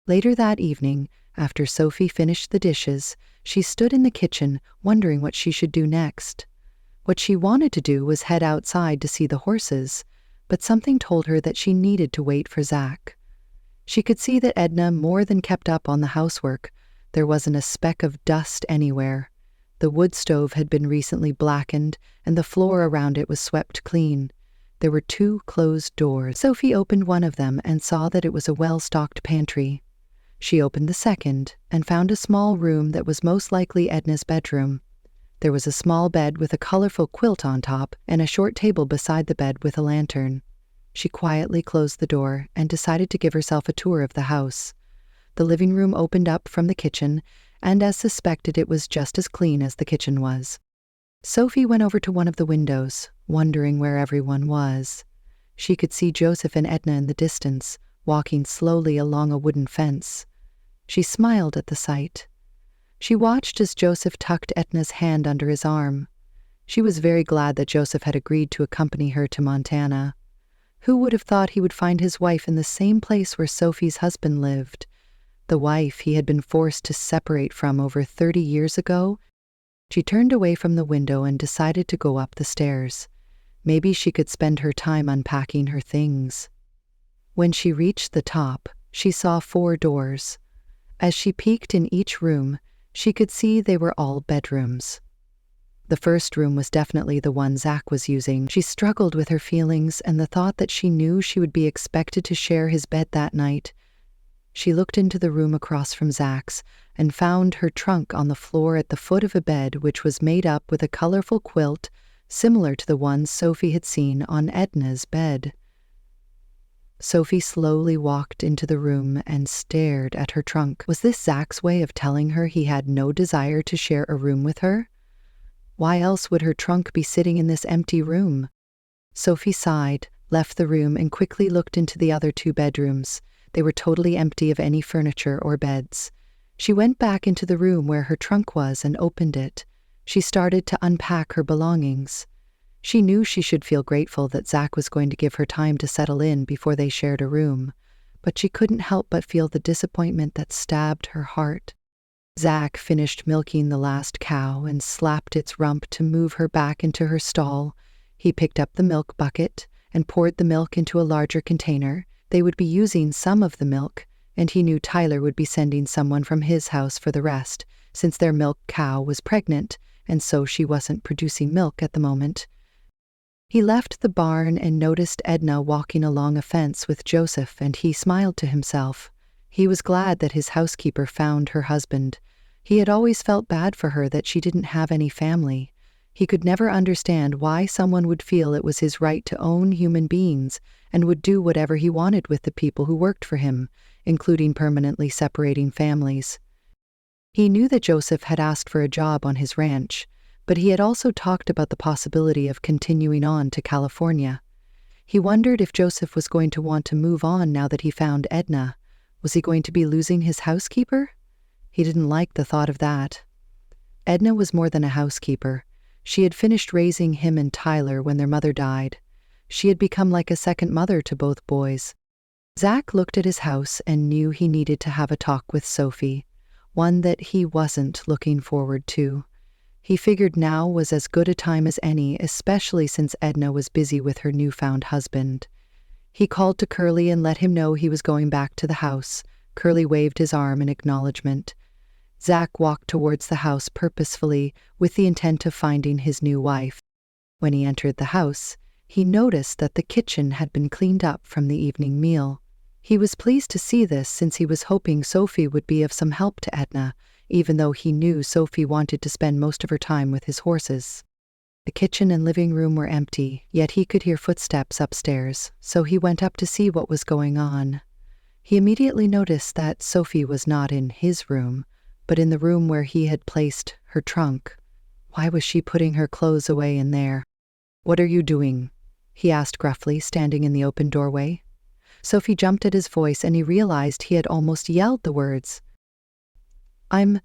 Later that evening, after Sophie finished the dishes, she stood in the kitchen, wondering what she should do next. What she wanted to do was head outside to see the horses, but something told her that she needed to wait for Zach. She could see that Edna more than kept up on the housework. There wasn't a speck of dust anywhere. The wood stove had been recently blackened, and the floor around it was swept clean. There were 2 closed doors. Sophie opened one of them and saw that it was a well-stocked pantry. She opened the second and found a small room that was most likely Edna's bedroom. There was a small bed with a colorful quilt on top and a short table beside the bed with a lantern. She quietly closed the door and decided to give herself a tour of the house. The living room opened up from the kitchen, and as suspected, it was just as clean as the kitchen was. Sophie went over to one of the windows, wondering where everyone was. She could see Joseph and Edna in the distance, walking slowly along a wooden fence. She smiled at the sight. She watched as Joseph tucked Edna's hand under his arm. She was very glad that Joseph had agreed to accompany her to Montana. Who would have thought he would find his wife in the same place where Sophie's husband lived? The wife he had been forced to separate from over 30 years ago? She turned away from the window and decided to go up the stairs. Maybe she could spend her time unpacking her things. When she reached the top, she saw 4 doors. As she peeked in each room, she could see they were all bedrooms. The first room was definitely the one Zach was using. She struggled with her feelings and the thought that she knew she would be expected to share his bed that night. She looked into the room across from Zach's and found her trunk on the floor at the foot of a bed which was made up with a colorful quilt similar to the one Sophie had seen on Edna's bed. Sophie slowly walked into the room and stared at her trunk. Was this Zach's way of telling her he had no desire to share a room with her? Why else would her trunk be sitting in this empty room? Sophie sighed, left the room, and quickly looked into the other 2 bedrooms. They were totally empty of any furniture or beds. She went back into the room where her trunk was and opened it. She started to unpack her belongings. She knew she should feel grateful that Zach was going to give her time to settle in before they shared a room, but she couldn't help but feel the disappointment that stabbed her heart. Zach finished milking the last cow and slapped its rump to move her back into her stall. He picked up the milk bucket and poured the milk into a larger container. They would be using some of the milk, and he knew Tyler would be sending someone from his house for the rest, since their milk cow was pregnant, and so she wasn't producing milk at the moment. He left the barn and noticed Edna walking along a fence with Joseph, and he smiled to himself. He was glad that his housekeeper found her husband. He had always felt bad for her that she didn't have any family. He could never understand why someone would feel it was his right to own human beings and would do whatever he wanted with the people who worked for him, including permanently separating families. He knew that Joseph had asked for a job on his ranch, but he had also talked about the possibility of continuing on to California. He wondered if Joseph was going to want to move on now that he found Edna. Was he going to be losing his housekeeper? He didn't like the thought of that. Edna was more than a housekeeper. She had finished raising him and Tyler when their mother died. She had become like a second mother to both boys. Zach looked at his house and knew he needed to have a talk with Sophie, one that he wasn't looking forward to. He figured now was as good a time as any, especially since Edna was busy with her newfound husband. He called to Curly and let him know he was going back to the house. Curly waved his arm in acknowledgement. Zach walked towards the house purposefully with the intent of finding his new wife. When he entered the house, he noticed that the kitchen had been cleaned up from the evening meal. He was pleased to see this since he was hoping Sophie would be of some help to Edna, even though he knew Sophie wanted to spend most of her time with his horses. The kitchen and living room were empty, yet he could hear footsteps upstairs, so he went up to see what was going on. He immediately noticed that Sophie was not in his room, but in the room where he had placed her trunk. Why was she putting her clothes away in there? "What are you doing?" he asked gruffly, standing in the open doorway. Sophie jumped at his voice and he realized he had almost yelled the words. I'm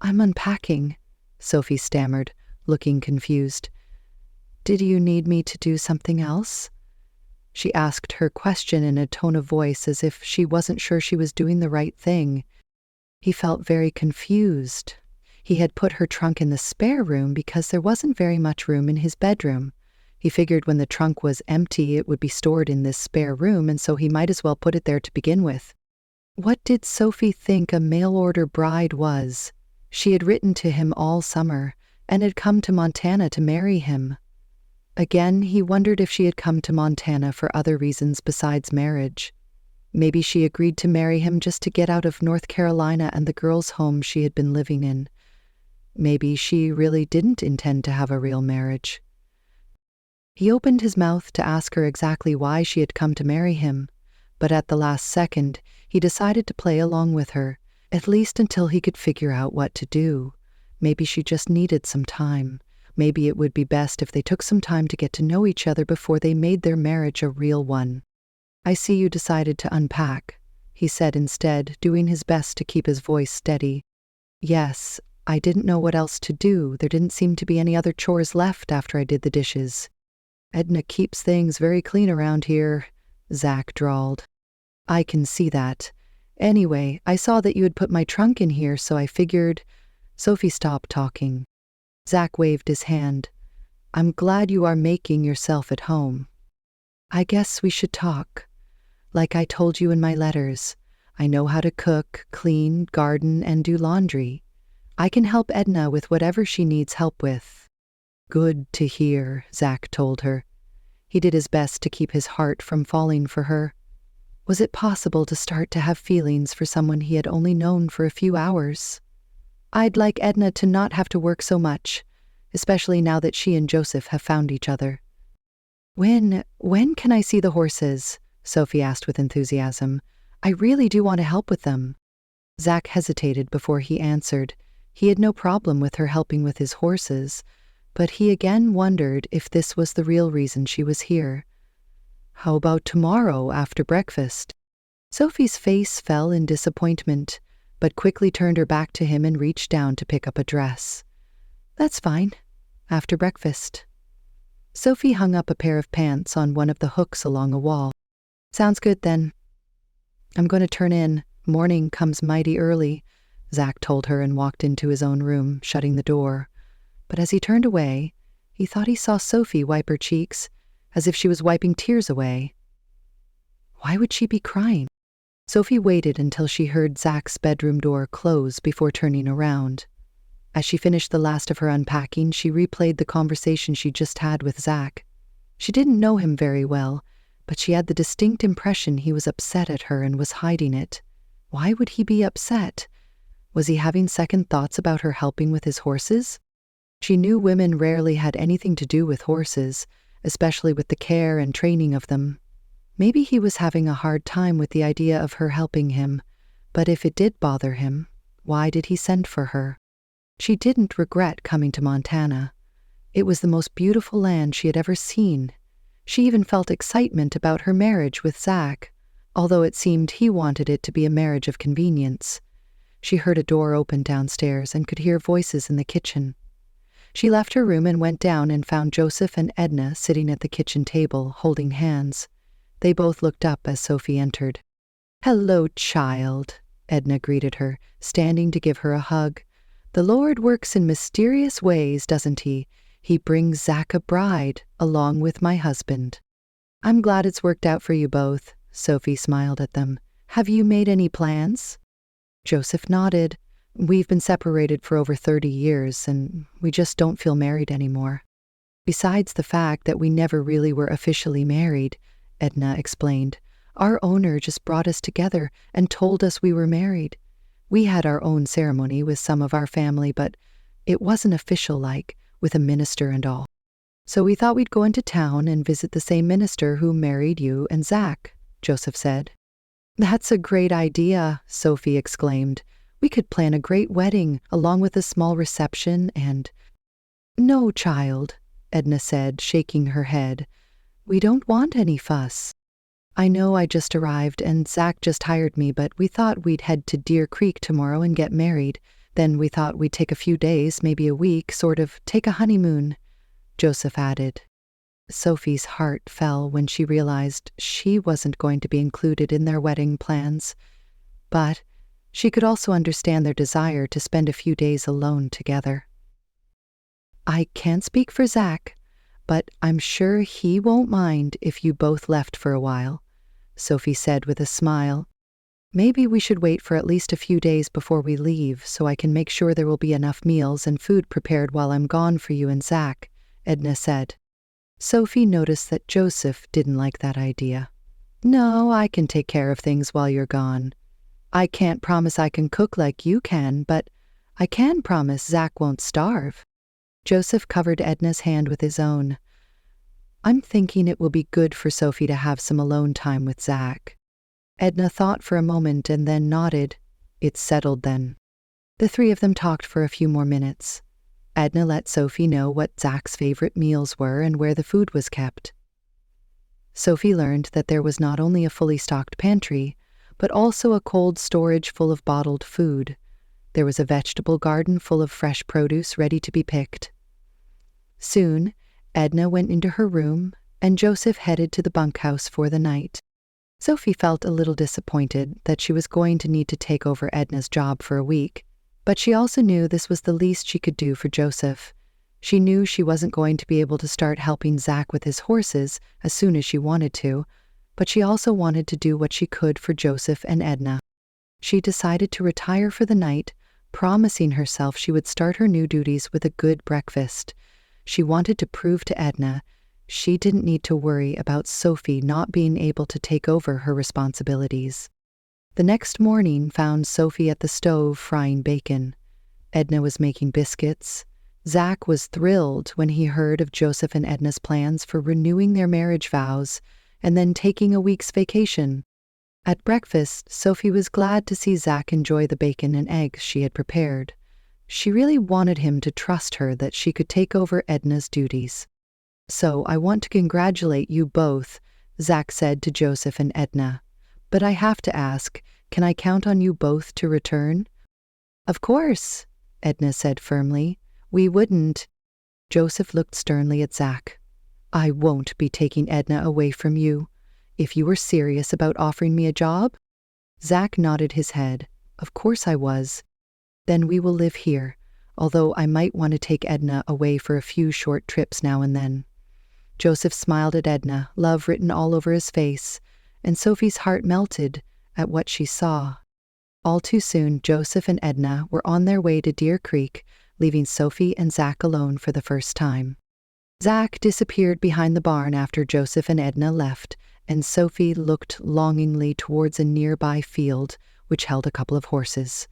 unpacking," Sophie stammered, looking confused. "Did you need me to do something else?" She asked her question in a tone of voice as if she wasn't sure she was doing the right thing. He felt very confused. He had put her trunk in the spare room because there wasn't very much room in his bedroom. He figured when the trunk was empty it would be stored in this spare room, and so he might as well put it there to begin with. What did Sophie think a mail-order bride was? She had written to him all summer and had come to Montana to marry him. Again, he wondered if she had come to Montana for other reasons besides marriage. Maybe she agreed to marry him just to get out of North Carolina and the girls' home she had been living in. Maybe she really didn't intend to have a real marriage. He opened his mouth to ask her exactly why she had come to marry him, but at the last second, he decided to play along with her, at least until he could figure out what to do. Maybe she just needed some time. Maybe it would be best if they took some time to get to know each other before they made their marriage a real one. "I see you decided to unpack," he said instead, doing his best to keep his voice steady. "Yes, I didn't know what else to do. There didn't seem to be any other chores left after I did the dishes. Edna keeps things very clean around here," Zach drawled. "I can see that. Anyway, I saw that you had put my trunk in here, so I figured—" Sophie stopped talking. Zach waved his hand. "I'm glad you are making yourself at home. I guess we should talk. Like I told you in my letters, I know how to cook, clean, garden, and do laundry. I can help Edna with whatever she needs help with." "Good to hear," Zach told her. He did his best to keep his heart from falling for her. Was it possible to start to have feelings for someone he had only known for a few hours? "I'd like Edna to not have to work so much, especially now that she and Joseph have found each other." When can I see the horses?" Sophie asked with enthusiasm. "I really do want to help with them." Zach hesitated before he answered. He had no problem with her helping with his horses, but he again wondered if this was the real reason she was here. "How about tomorrow after breakfast?" Sophie's face fell in disappointment, but quickly turned her back to him and reached down to pick up a dress. "That's fine. After breakfast." Sophie hung up a pair of pants on one of the hooks along a wall. "Sounds good then. I'm going to turn in. Morning comes mighty early," Zach told her and walked into his own room, shutting the door. But as he turned away, he thought he saw Sophie wipe her cheeks, as if she was wiping tears away. Why would she be crying? Sophie waited until she heard Zach's bedroom door close before turning around. As she finished the last of her unpacking, she replayed the conversation she just had with Zach. She didn't know him very well, but she had the distinct impression he was upset at her and was hiding it. Why would he be upset? Was he having second thoughts about her helping with his horses? She knew women rarely had anything to do with horses, especially with the care and training of them. Maybe he was having a hard time with the idea of her helping him, but if it did bother him, why did he send for her? She didn't regret coming to Montana. It was the most beautiful land she had ever seen. She even felt excitement about her marriage with Zach, although it seemed he wanted it to be a marriage of convenience. She heard a door open downstairs and could hear voices in the kitchen. She left her room and went down and found Joseph and Edna sitting at the kitchen table, holding hands. They both looked up as Sophie entered. "Hello, child," Edna greeted her, standing to give her a hug. "The Lord works in mysterious ways, doesn't he? He brings Zach a bride, along with my husband." "I'm glad it's worked out for you both," Sophie smiled at them. "Have you made any plans?" Joseph nodded. "We've been separated for over 30 years, and we just don't feel married anymore. Besides the fact that we never really were officially married," Edna explained, "our owner just brought us together and told us we were married. We had our own ceremony with some of our family, but it wasn't official with a minister and all. So we thought we'd go into town and visit the same minister who married you and Zach," Joseph said. "That's a great idea," Sophie exclaimed. "We could plan a great wedding along with a small reception and—" "No, child," Edna said, shaking her head. "We don't want any fuss. I know I just arrived and Zach just hired me, but we thought we'd head to Deer Creek tomorrow and get married. Then we thought we'd take a few days, maybe a week, sort of take a honeymoon," Joseph added. Sophie's heart fell when she realized she wasn't going to be included in their wedding plans. But she could also understand their desire to spend a few days alone together. "I can't speak for Zach, but I'm sure he won't mind if you both left for a while," Sophie said with a smile. "Maybe we should wait for at least a few days before we leave so I can make sure there will be enough meals and food prepared while I'm gone for you and Zach," Edna said. Sophie noticed that Joseph didn't like that idea. "No, I can take care of things while you're gone. I can't promise I can cook like you can, but I can promise Zach won't starve." Joseph covered Edna's hand with his own. "I'm thinking it will be good for Sophie to have some alone time with Zach." Edna thought for a moment and then nodded. "It's settled then." The three of them talked for a few more minutes. Edna let Sophie know what Zach's favorite meals were and where the food was kept. Sophie learned that there was not only a fully stocked pantry, but also a cold storage full of bottled food. There was a vegetable garden full of fresh produce ready to be picked. Soon, Edna went into her room, and Joseph headed to the bunkhouse for the night. Sophie felt a little disappointed that she was going to need to take over Edna's job for a week, but she also knew this was the least she could do for Joseph. She knew she wasn't going to be able to start helping Zach with his horses as soon as she wanted to, but she also wanted to do what she could for Joseph and Edna. She decided to retire for the night, promising herself she would start her new duties with a good breakfast. She wanted to prove to Edna she didn't need to worry about Sophie not being able to take over her responsibilities. The next morning found Sophie at the stove frying bacon. Edna was making biscuits. Zach was thrilled when he heard of Joseph and Edna's plans for renewing their marriage vows and then taking a week's vacation. At breakfast, Sophie was glad to see Zach enjoy the bacon and eggs she had prepared. She really wanted him to trust her that she could take over Edna's duties. "So I want to congratulate you both," Zach said to Joseph and Edna. "But I have to ask, can I count on you both to return?" "Of course," Edna said firmly. "We wouldn't." Joseph looked sternly at Zach. "I won't be taking Edna away from you. If you were serious about offering me a job?" Zach nodded his head. "Of course I was." "Then we will live here, although I might want to take Edna away for a few short trips now and then." Joseph smiled at Edna, love written all over his face, and Sophie's heart melted at what she saw. All too soon, Joseph and Edna were on their way to Deer Creek, leaving Sophie and Zach alone for the first time. Zach disappeared behind the barn after Joseph and Edna left, and Sophie looked longingly towards a nearby field which held a couple of horses.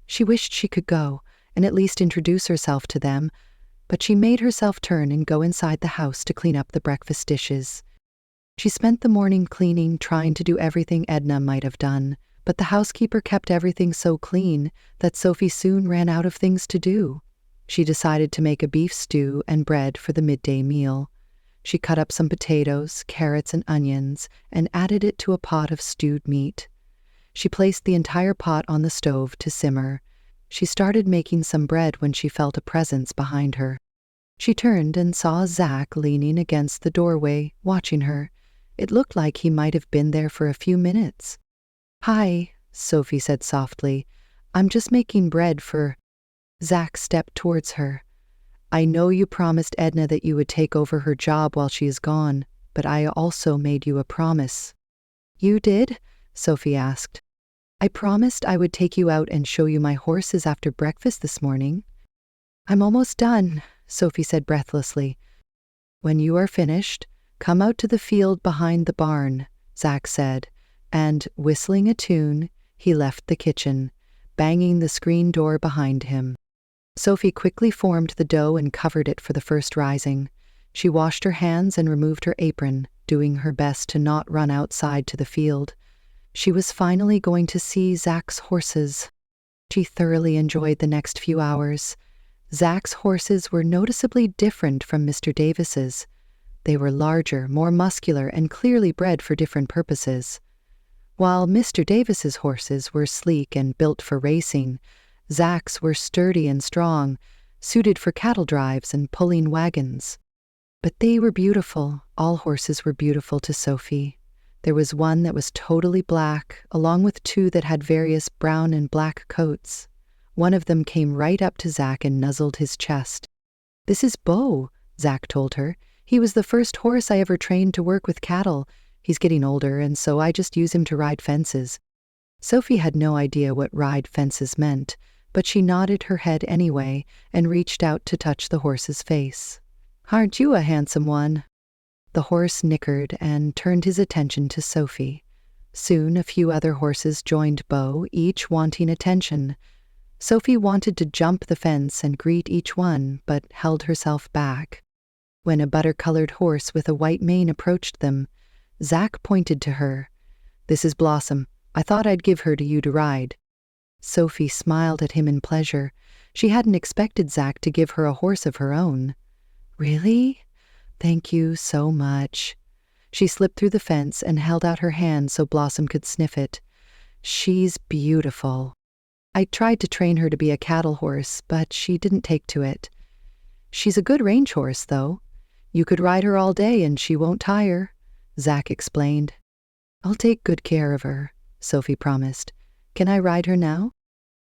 She wished she could go and at least introduce herself to them, but she made herself turn and go inside the house to clean up the breakfast dishes. She spent the morning cleaning, trying to do everything Edna might have done, but the housekeeper kept everything so clean that Sophie soon ran out of things to do. She decided to make a beef stew and bread for the midday meal. She cut up some potatoes, carrots, and onions and added it to a pot of stewed meat. She placed the entire pot on the stove to simmer. She started making some bread when she felt a presence behind her. She turned and saw Zach leaning against the doorway, watching her. It looked like he might have been there for a few minutes. "Hi," Sophie said softly. "I'm just making bread for—" Zach stepped towards her. "I know you promised Edna that you would take over her job while she is gone, but I also made you a promise." "You did?" Sophie asked. "I promised I would take you out and show you my horses after breakfast this morning." "I'm almost done," Sophie said breathlessly. "When you are finished, come out to the field behind the barn," Zach said, and, whistling a tune, he left the kitchen, banging the screen door behind him. Sophie quickly formed the dough and covered it for the first rising. She washed her hands and removed her apron, doing her best to not run outside to the field. She was finally going to see Zach's horses. She thoroughly enjoyed the next few hours. Zach's horses were noticeably different from Mr. Davis's. They were larger, more muscular, and clearly bred for different purposes. While Mr. Davis's horses were sleek and built for racing, Zach's were sturdy and strong, suited for cattle drives and pulling wagons. But they were beautiful. All horses were beautiful to Sophie. There was one that was totally black, along with two that had various brown and black coats. One of them came right up to Zach and nuzzled his chest. "This is Beau," Zach told her. "He was the first horse I ever trained to work with cattle. He's getting older, and so I just use him to ride fences." Sophie had no idea what ride fences meant, but she nodded her head anyway and reached out to touch the horse's face. "Aren't you a handsome one?" The horse nickered and turned his attention to Sophie. Soon a few other horses joined Beau, each wanting attention. Sophie wanted to jump the fence and greet each one, but held herself back. When a butter-colored horse with a white mane approached them, Zach pointed to her. "This is Blossom. I thought I'd give her to you to ride." Sophie smiled at him in pleasure. She hadn't expected Zach to give her a horse of her own. "Really? Thank you so much." She slipped through the fence and held out her hand so Blossom could sniff it. "She's beautiful. I tried to train her to be a cattle horse, but she didn't take to it. She's a good range horse, though. You could ride her all day and she won't tire," Zach explained. "I'll take good care of her," Sophie promised. "Can I ride her now?"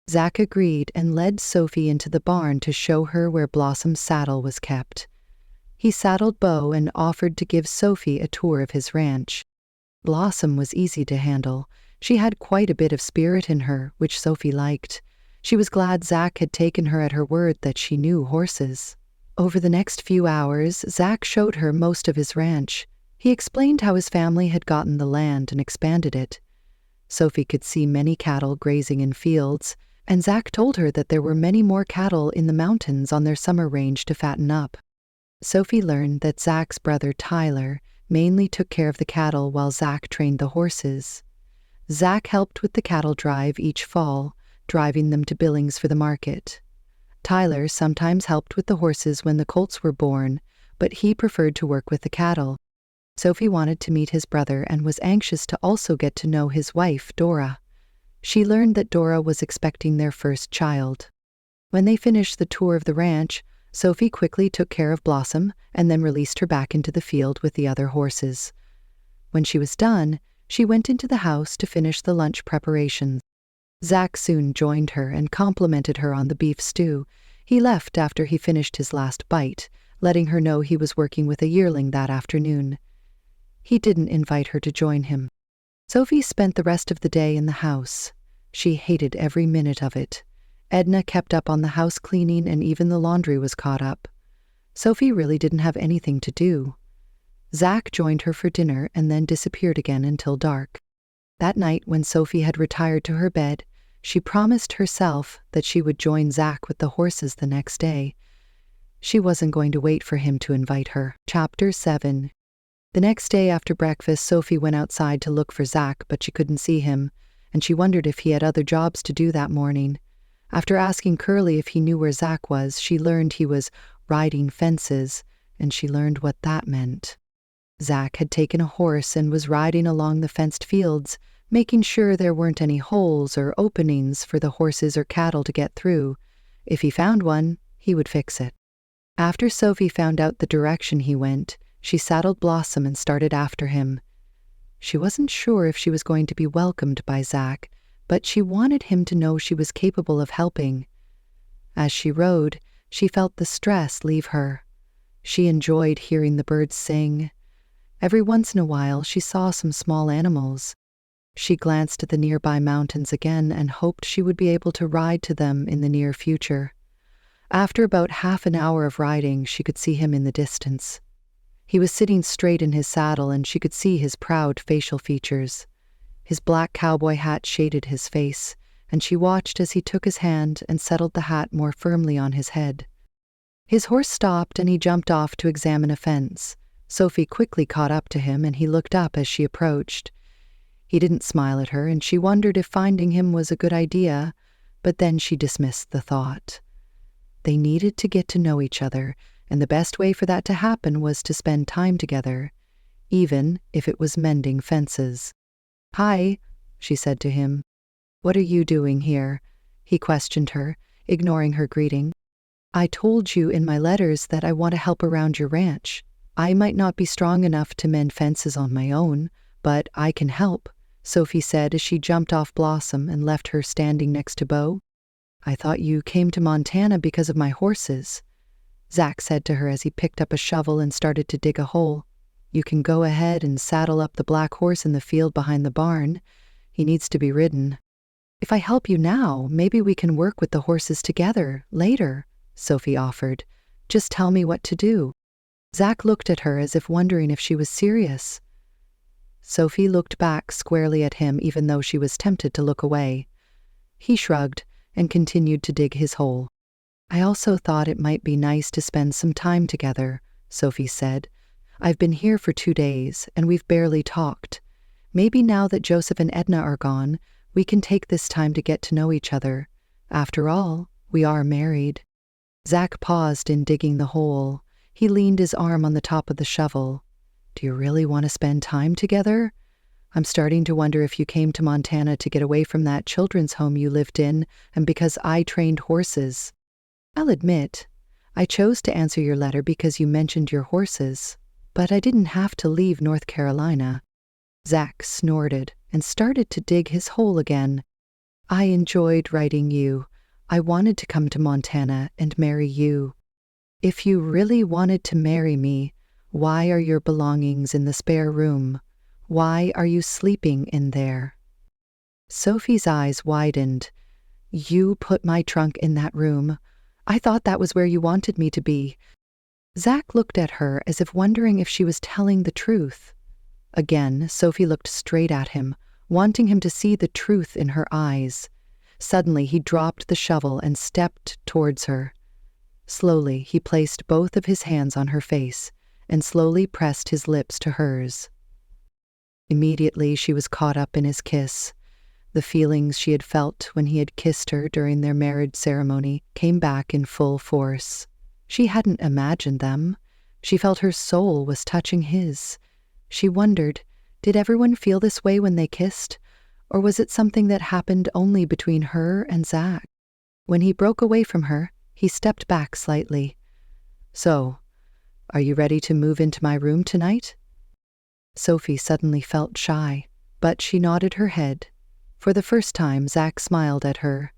Zach agreed and led Sophie into the barn to show her where Blossom's saddle was kept. He saddled Beau and offered to give Sophie a tour of his ranch. Blossom was easy to handle. She had quite a bit of spirit in her, which Sophie liked. She was glad Zach had taken her at her word that she knew horses. Over the next few hours, Zach showed her most of his ranch. He explained how his family had gotten the land and expanded it. Sophie could see many cattle grazing in fields, and Zach told her that there were many more cattle in the mountains on their summer range to fatten up. Sophie learned that Zach's brother Tyler mainly took care of the cattle while Zach trained the horses. Zach helped with the cattle drive each fall, driving them to Billings for the market. Tyler sometimes helped with the horses when the colts were born, but he preferred to work with the cattle. Sophie wanted to meet his brother and was anxious to also get to know his wife, Dora. She learned that Dora was expecting their first child. When they finished the tour of the ranch, Sophie quickly took care of Blossom and then released her back into the field with the other horses. When she was done, she went into the house to finish the lunch preparations. Zach soon joined her and complimented her on the beef stew. He left after he finished his last bite, letting her know he was working with a yearling that afternoon. He didn't invite her to join him. Sophie spent the rest of the day in the house. She hated every minute of it. Edna kept up on the house cleaning and even the laundry was caught up. Sophie really didn't have anything to do. Zach joined her for dinner and then disappeared again until dark. That night, when Sophie had retired to her bed, she promised herself that she would join Zach with the horses the next day. She wasn't going to wait for him to invite her. Chapter 7. The next day after breakfast, Sophie went outside to look for Zach, but she couldn't see him, and she wondered if he had other jobs to do that morning. After asking Curly if he knew where Zach was, she learned he was riding fences, and she learned what that meant. Zach had taken a horse and was riding along the fenced fields, making sure there weren't any holes or openings for the horses or cattle to get through. If he found one, he would fix it. After Sophie found out the direction he went, she saddled Blossom and started after him. She wasn't sure if she was going to be welcomed by Zach, but she wanted him to know she was capable of helping. As she rode, she felt the stress leave her. She enjoyed hearing the birds sing. Every once in a while, she saw some small animals. She glanced at the nearby mountains again and hoped she would be able to ride to them in the near future. After about half an hour of riding, she could see him in the distance. He was sitting straight in his saddle, and she could see his proud facial features. His black cowboy hat shaded his face, and she watched as he took his hand and settled the hat more firmly on his head. His horse stopped, and he jumped off to examine a fence. Sophie quickly caught up to him, and he looked up as she approached. He didn't smile at her, and she wondered if finding him was a good idea, but then she dismissed the thought. They needed to get to know each other, and the best way for that to happen was to spend time together, even if it was mending fences. "Hi," she said to him. "What are you doing here?" he questioned her, ignoring her greeting. "I told you in my letters that I want to help around your ranch. I might not be strong enough to mend fences on my own, but I can help," Sophie said as she jumped off Blossom and left her standing next to Bo. "I thought you came to Montana because of my horses," Zach said to her as he picked up a shovel and started to dig a hole. "You can go ahead and saddle up the black horse in the field behind the barn. He needs to be ridden." "If I help you now, maybe we can work with the horses together later," Sophie offered. "Just tell me what to do." Zach looked at her as if wondering if she was serious. Sophie looked back squarely at him, even though she was tempted to look away. He shrugged and continued to dig his hole. "I also thought it might be nice to spend some time together," Sophie said. "I've been here for 2 days, and we've barely talked. Maybe now that Joseph and Edna are gone, we can take this time to get to know each other. After all, we are married." Zach paused in digging the hole. He leaned his arm on the top of the shovel. "Do you really want to spend time together? I'm starting to wonder if you came to Montana to get away from that children's home you lived in, and because I trained horses. I'll admit, I chose to answer your letter because you mentioned your horses, but I didn't have to leave North Carolina." Zach snorted and started to dig his hole again. "I enjoyed writing you. I wanted to come to Montana and marry you. If you really wanted to marry me, why are your belongings in the spare room? Why are you sleeping in there?" Sophie's eyes widened. "You put my trunk in that room. I thought that was where you wanted me to be." Zach looked at her as if wondering if she was telling the truth. Again, Sophie looked straight at him, wanting him to see the truth in her eyes. Suddenly, he dropped the shovel and stepped towards her. Slowly, he placed both of his hands on her face and slowly pressed his lips to hers. Immediately, she was caught up in his kiss. The feelings she had felt when he had kissed her during their marriage ceremony came back in full force. She hadn't imagined them. She felt her soul was touching his. She wondered, did everyone feel this way when they kissed? Or was it something that happened only between her and Zach? When he broke away from her, he stepped back slightly. "So, are you ready to move into my room tonight?" Sophie suddenly felt shy, but she nodded her head. For the first time, Zach smiled at her,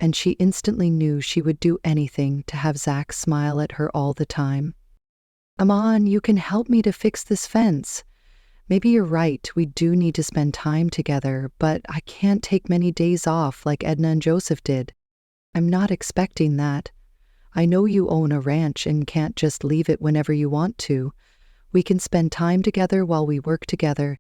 and she instantly knew she would do anything to have Zach smile at her all the time. "Come on, you can help me to fix this fence. Maybe you're right, we do need to spend time together, but I can't take many days off like Edna and Joseph did. I'm not expecting that. I know you own a ranch and can't just leave it whenever you want to. We can spend time together while we work together."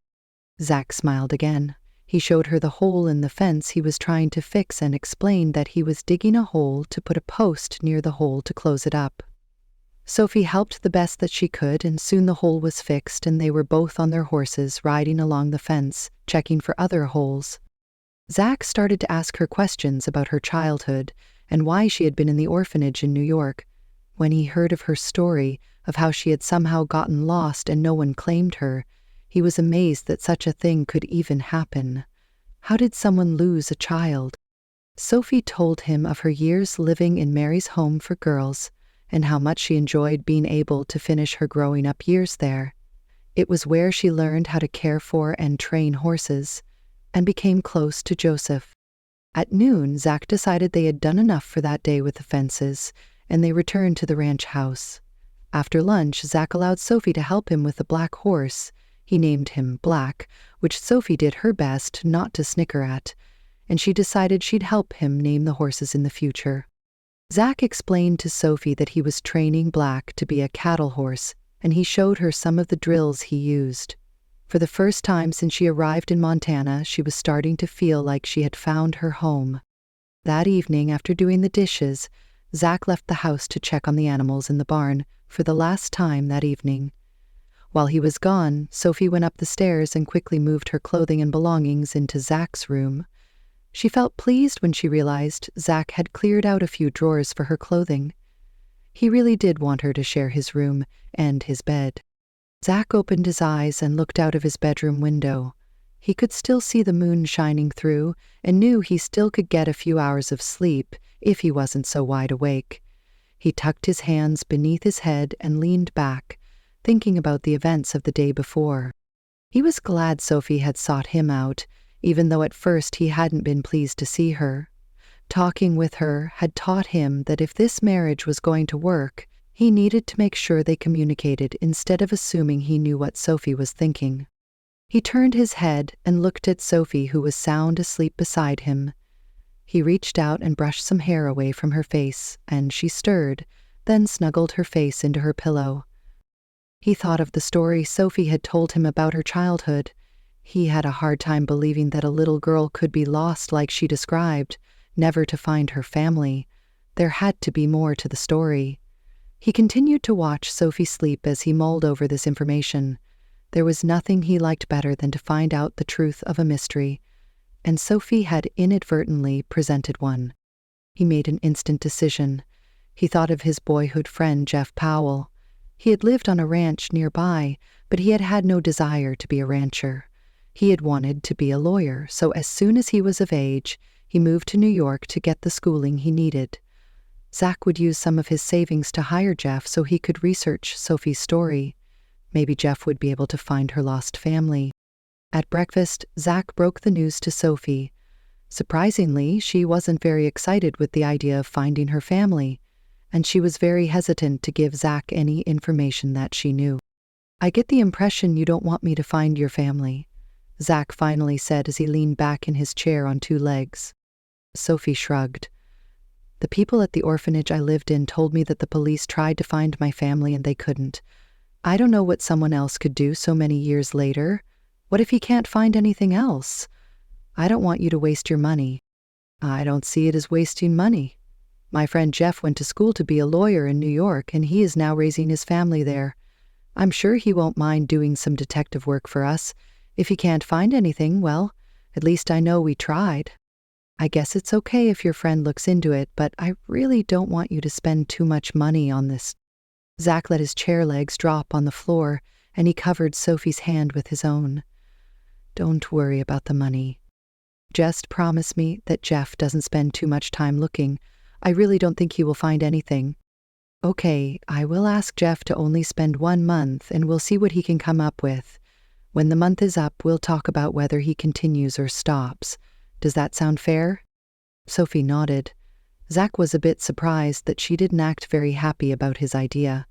Zach smiled again. He showed her the hole in the fence he was trying to fix and explained that he was digging a hole to put a post near the hole to close it up. Sophie helped the best that she could, and soon the hole was fixed and they were both on their horses riding along the fence, checking for other holes. Zach started to ask her questions about her childhood and why she had been in the orphanage in New York. When he heard of her story, of how she had somehow gotten lost and no one claimed her, he was amazed that such a thing could even happen. How did someone lose a child? Sophie told him of her years living in Mary's home for girls and how much she enjoyed being able to finish her growing up years there. It was where she learned how to care for and train horses, and became close to Joseph. At noon, Zach decided they had done enough for that day with the fences, and they returned to the ranch house. After lunch, Zach allowed Sophie to help him with the black horse. He named him Black, which Sophie did her best not to snicker at, and she decided she'd help him name the horses in the future. Zach explained to Sophie that he was training Black to be a cattle horse, and he showed her some of the drills he used. For the first time since she arrived in Montana, she was starting to feel like she had found her home. That evening, after doing the dishes, Zach left the house to check on the animals in the barn for the last time that evening. While he was gone, Sophie went up the stairs and quickly moved her clothing and belongings into Zach's room. She felt pleased when she realized Zach had cleared out a few drawers for her clothing. He really did want her to share his room and his bed. Zach opened his eyes and looked out of his bedroom window. He could still see the moon shining through and knew he still could get a few hours of sleep if he wasn't so wide awake. He tucked his hands beneath his head and leaned back, thinking about the events of the day before. He was glad Sophie had sought him out, even though at first he hadn't been pleased to see her. Talking with her had taught him that if this marriage was going to work, he needed to make sure they communicated instead of assuming he knew what Sophie was thinking. He turned his head and looked at Sophie, who was sound asleep beside him. He reached out and brushed some hair away from her face, and she stirred, then snuggled her face into her pillow. He thought of the story Sophie had told him about her childhood. He had a hard time believing that a little girl could be lost like she described, never to find her family. There had to be more to the story. He continued to watch Sophie sleep as he mulled over this information. There was nothing he liked better than to find out the truth of a mystery, and Sophie had inadvertently presented one. He made an instant decision. He thought of his boyhood friend Jeff Powell. He had lived on a ranch nearby, but he had had no desire to be a rancher. He had wanted to be a lawyer, so as soon as he was of age, he moved to New York to get the schooling he needed. Zach would use some of his savings to hire Jeff so he could research Sophie's story. Maybe Jeff would be able to find her lost family. At breakfast, Zach broke the news to Sophie. Surprisingly, she wasn't very excited with the idea of finding her family, and she was very hesitant to give Zach any information that she knew. "I get the impression you don't want me to find your family," Zach finally said as he leaned back in his chair on two legs. Sophie shrugged. "The people at the orphanage I lived in told me that the police tried to find my family and they couldn't. I don't know what someone else could do so many years later. What if he can't find anything else? I don't want you to waste your money." "I don't see it as wasting money. My friend Jeff went to school to be a lawyer in New York, and he is now raising his family there. I'm sure he won't mind doing some detective work for us. If he can't find anything, well, at least I know we tried. I guess it's okay if your friend looks into it, but I really don't want you to spend too much money on this." Zach let his chair legs drop on the floor, and he covered Sophie's hand with his own. "Don't worry about the money. Just promise me that Jeff doesn't spend too much time looking. I really don't think he will find anything." "Okay, I will ask Jeff to only spend 1 month, and we'll see what he can come up with. When the month is up, we'll talk about whether he continues or stops. Does that sound fair?" Sophie nodded. Zach was a bit surprised that she didn't act very happy about his idea.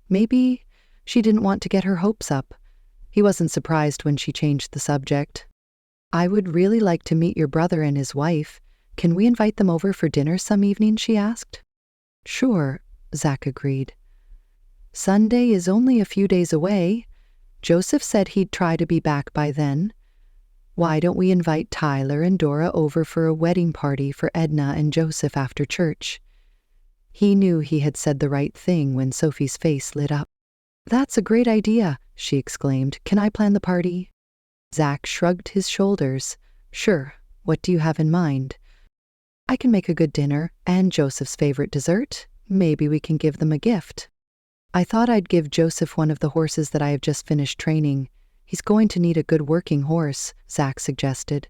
Maybe she didn't want to get her hopes up. He wasn't surprised when she changed the subject. "I would really like to meet your brother and his wife. Can we invite them over for dinner some evening?" she asked. "Sure," Zach agreed. "Sunday is only a few days away. Joseph said he'd try to be back by then. Why don't we invite Tyler and Dora over for a wedding party for Edna and Joseph after church?" He knew he had said the right thing when Sophie's face lit up. "That's a great idea," she exclaimed. "Can I plan the party?" Zach shrugged his shoulders. "Sure. What do you have in mind?" "I can make a good dinner and Joseph's favorite dessert. Maybe we can give them a gift." "I thought I'd give Joseph one of the horses that I have just finished training. He's going to need a good working horse," Zach suggested.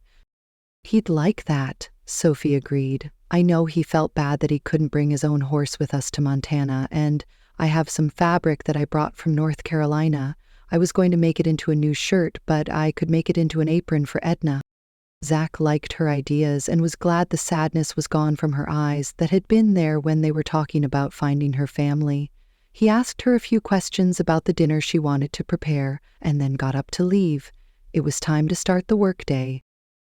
"He'd like that," Sophie agreed. "I know he felt bad that he couldn't bring his own horse with us to Montana, and I have some fabric that I brought from North Carolina. I was going to make it into a new shirt, but I could make it into an apron for Edna." Zach liked her ideas and was glad the sadness was gone from her eyes that had been there when they were talking about finding her family. He asked her a few questions about the dinner she wanted to prepare and then got up to leave. It was time to start the workday.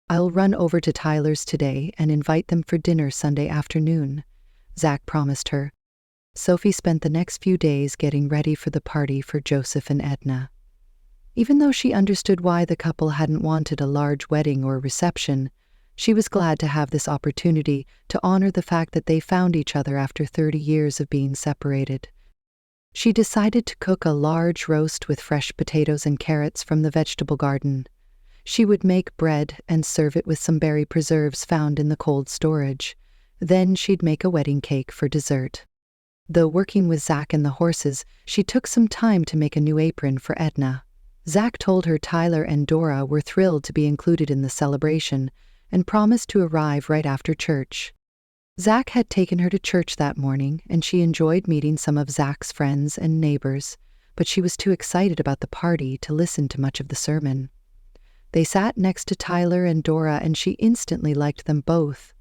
"I'll run over to Tyler's today and invite them for dinner Sunday afternoon," Zach promised her. Sophie spent the next few days getting ready for the party for Joseph and Edna. Even though she understood why the couple hadn't wanted a large wedding or reception, she was glad to have this opportunity to honor the fact that they found each other after 30 years of being separated. She decided to cook a large roast with fresh potatoes and carrots from the vegetable garden. She would make bread and serve it with some berry preserves found in the cold storage. Then she'd make a wedding cake for dessert. Though working with Zach and the horses, she took some time to make a new apron for Edna. Zach told her Tyler and Dora were thrilled to be included in the celebration and promised to arrive right after church. Zach had taken her to church that morning, and she enjoyed meeting some of Zach's friends and neighbors, but she was too excited about the party to listen to much of the sermon. They sat next to Tyler and Dora, and she instantly liked them both.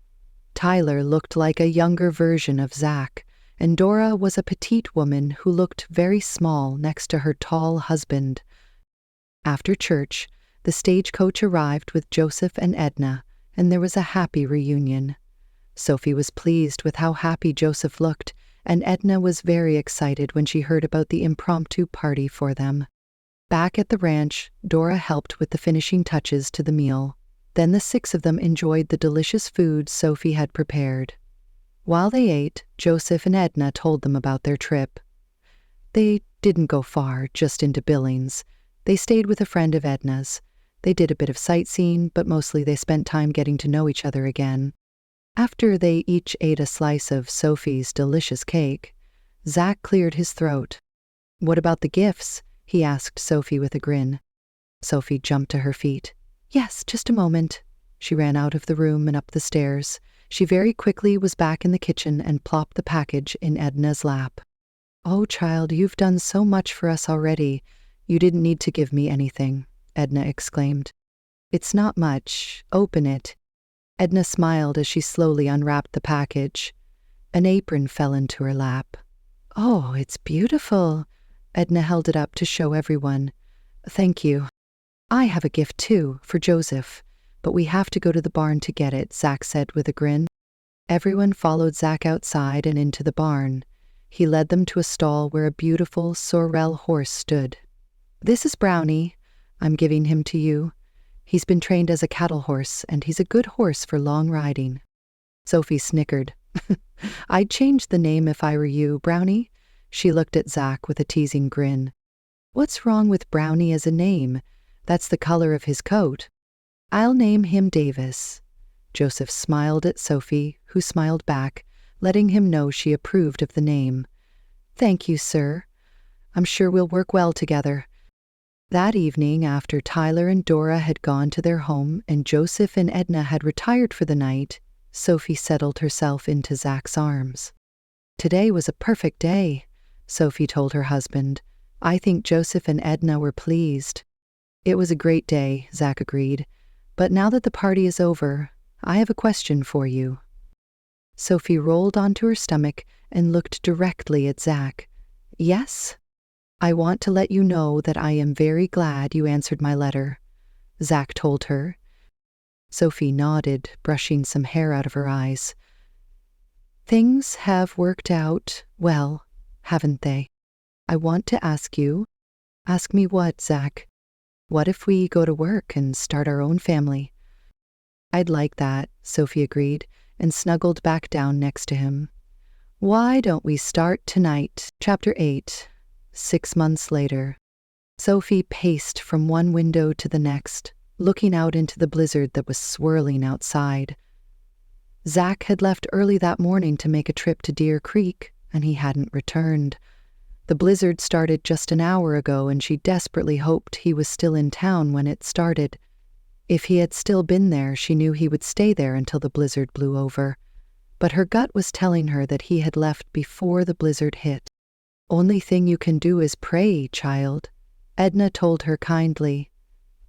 Tyler looked like a younger version of Zach, and Dora was a petite woman who looked very small next to her tall husband. After church, the stagecoach arrived with Joseph and Edna, and there was a happy reunion. Sophie was pleased with how happy Joseph looked, and Edna was very excited when she heard about the impromptu party for them. Back at the ranch, Dora helped with the finishing touches to the meal. Then the 6 of them enjoyed the delicious food Sophie had prepared. While they ate, Joseph and Edna told them about their trip. They didn't go far, just into Billings. They stayed with a friend of Edna's. They did a bit of sightseeing, but mostly they spent time getting to know each other again. After they each ate a slice of Sophie's delicious cake, Zach cleared his throat. "What about the gifts?" he asked Sophie with a grin. Sophie jumped to her feet. "Yes, just a moment." She ran out of the room and up the stairs. She very quickly was back in the kitchen and plopped the package in Edna's lap. "Oh, child, you've done so much for us already. You didn't need to give me anything," Edna exclaimed. "It's not much. Open it." Edna smiled as she slowly unwrapped the package. An apron fell into her lap. "Oh, it's beautiful." Edna held it up to show everyone. "Thank you. I have a gift too, for Joseph, but we have to go to the barn to get it," Zach said with a grin. Everyone followed Zach outside and into the barn. He led them to a stall where a beautiful sorrel horse stood. "This is Brownie. I'm giving him to you. He's been trained as a cattle horse, and he's a good horse for long riding." Sophie snickered. "I'd change the name if I were you, Brownie." She looked at Zach with a teasing grin. "What's wrong with Brownie as a name? That's the color of his coat." "I'll name him Davis." Joseph smiled at Sophie, who smiled back, letting him know she approved of the name. "Thank you, sir. I'm sure we'll work well together." That evening, after Tyler and Dora had gone to their home and Joseph and Edna had retired for the night, Sophie settled herself into Zach's arms. "Today was a perfect day," Sophie told her husband. "I think Joseph and Edna were pleased." "It was a great day," Zach agreed. "But now that the party is over, I have a question for you." Sophie rolled onto her stomach and looked directly at Zach. "Yes?" "I want to let you know that I am very glad you answered my letter," Zach told her. Sophie nodded, brushing some hair out of her eyes. "Things have worked out well, haven't they? I want to ask you." "Ask me what, Zach?" "What if we go to work and start our own family?" "I'd like that," Sophie agreed, and snuggled back down next to him. "Why don't we start tonight?" Chapter 8. 6 months later. Sophie paced from one window to the next, looking out into the blizzard that was swirling outside. Zach had left early that morning to make a trip to Deer Creek, and he hadn't returned. The blizzard started just an hour ago, and she desperately hoped he was still in town when it started. If he had still been there, she knew he would stay there until the blizzard blew over. But her gut was telling her that he had left before the blizzard hit. "Only thing you can do is pray, child," Edna told her kindly.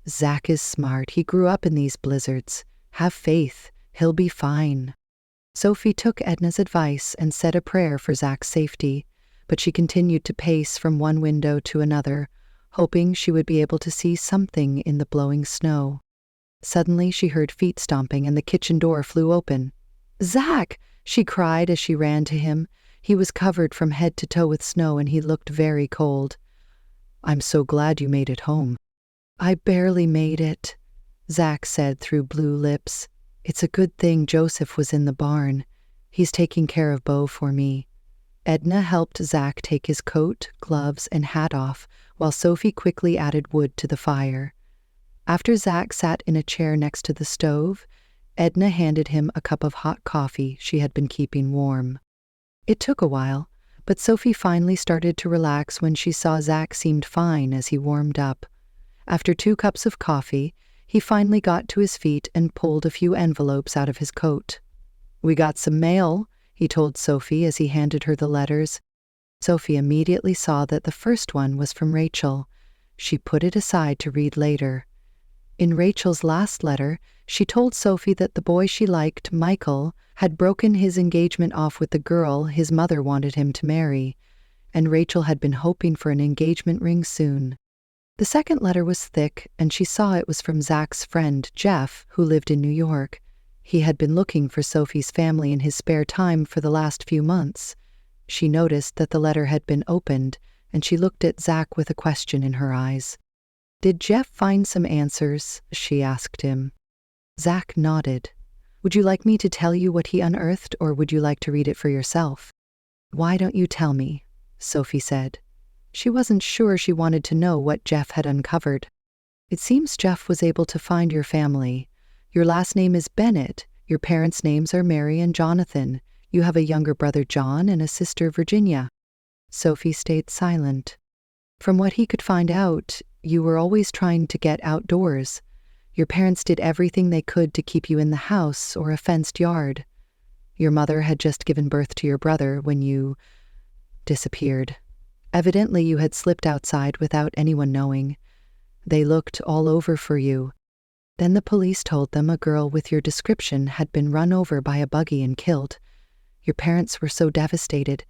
Zach is smart. He grew up in these blizzards. Have faith. He'll be fine. Sophie took Edna's advice and said a prayer for Zach's safety, but she continued to pace from one window to another, hoping she would be able to see something in the blowing snow. Suddenly she heard feet stomping and the kitchen door flew open. Zach! She cried as she ran to him. He was covered from head to toe with snow and he looked very cold. I'm so glad you made it home. I barely made it, Zach said through blue lips. It's a good thing Joseph was in the barn. He's taking care of Beau for me. Edna helped Zach take his coat, gloves, and hat off, while Sophie quickly added wood to the fire. After Zach sat in a chair next to the stove, Edna handed him a cup of hot coffee she had been keeping warm. It took a while, but Sophie finally started to relax when she saw Zach seemed fine as he warmed up. After 2 cups of coffee, he finally got to his feet and pulled a few envelopes out of his coat. We got some mail, he told Sophie as he handed her the letters. Sophie immediately saw that the first one was from Rachel. She put it aside to read later. In Rachel's last letter, she told Sophie that the boy she liked, Michael, had broken his engagement off with the girl his mother wanted him to marry, and Rachel had been hoping for an engagement ring soon. The second letter was thick, and she saw it was from Zach's friend, Jeff, who lived in New York. He had been looking for Sophie's family in his spare time for the last few months. She noticed that the letter had been opened, and she looked at Zach with a question in her eyes. Did Jeff find some answers? She asked him. Zach nodded. Would you like me to tell you what he unearthed, or would you like to read it for yourself? Why don't you tell me? Sophie said. She wasn't sure she wanted to know what Jeff had uncovered. It seems Jeff was able to find your family. Your last name is Bennett. Your parents' names are Mary and Jonathan. You have a younger brother, John, and a sister, Virginia. Sophie stayed silent. From what he could find out, you were always trying to get outdoors. Your parents did everything they could to keep you in the house or a fenced yard. Your mother had just given birth to your brother when you disappeared. Evidently, you had slipped outside without anyone knowing. They looked all over for you. Then the police told them a girl with your description had been run over by a buggy and killed. Your parents were so devastated.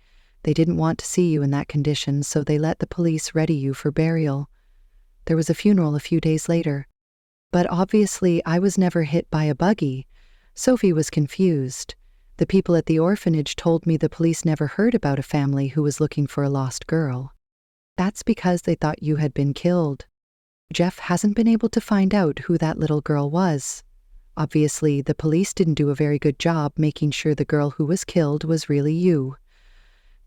They didn't want to see you in that condition, so they let the police ready you for burial. There was a funeral a few days later. But obviously, I was never hit by a buggy. Sophie was confused. The people at the orphanage told me the police never heard about a family who was looking for a lost girl. That's because they thought you had been killed. Jeff hasn't been able to find out who that little girl was. Obviously, the police didn't do a very good job making sure the girl who was killed was really you.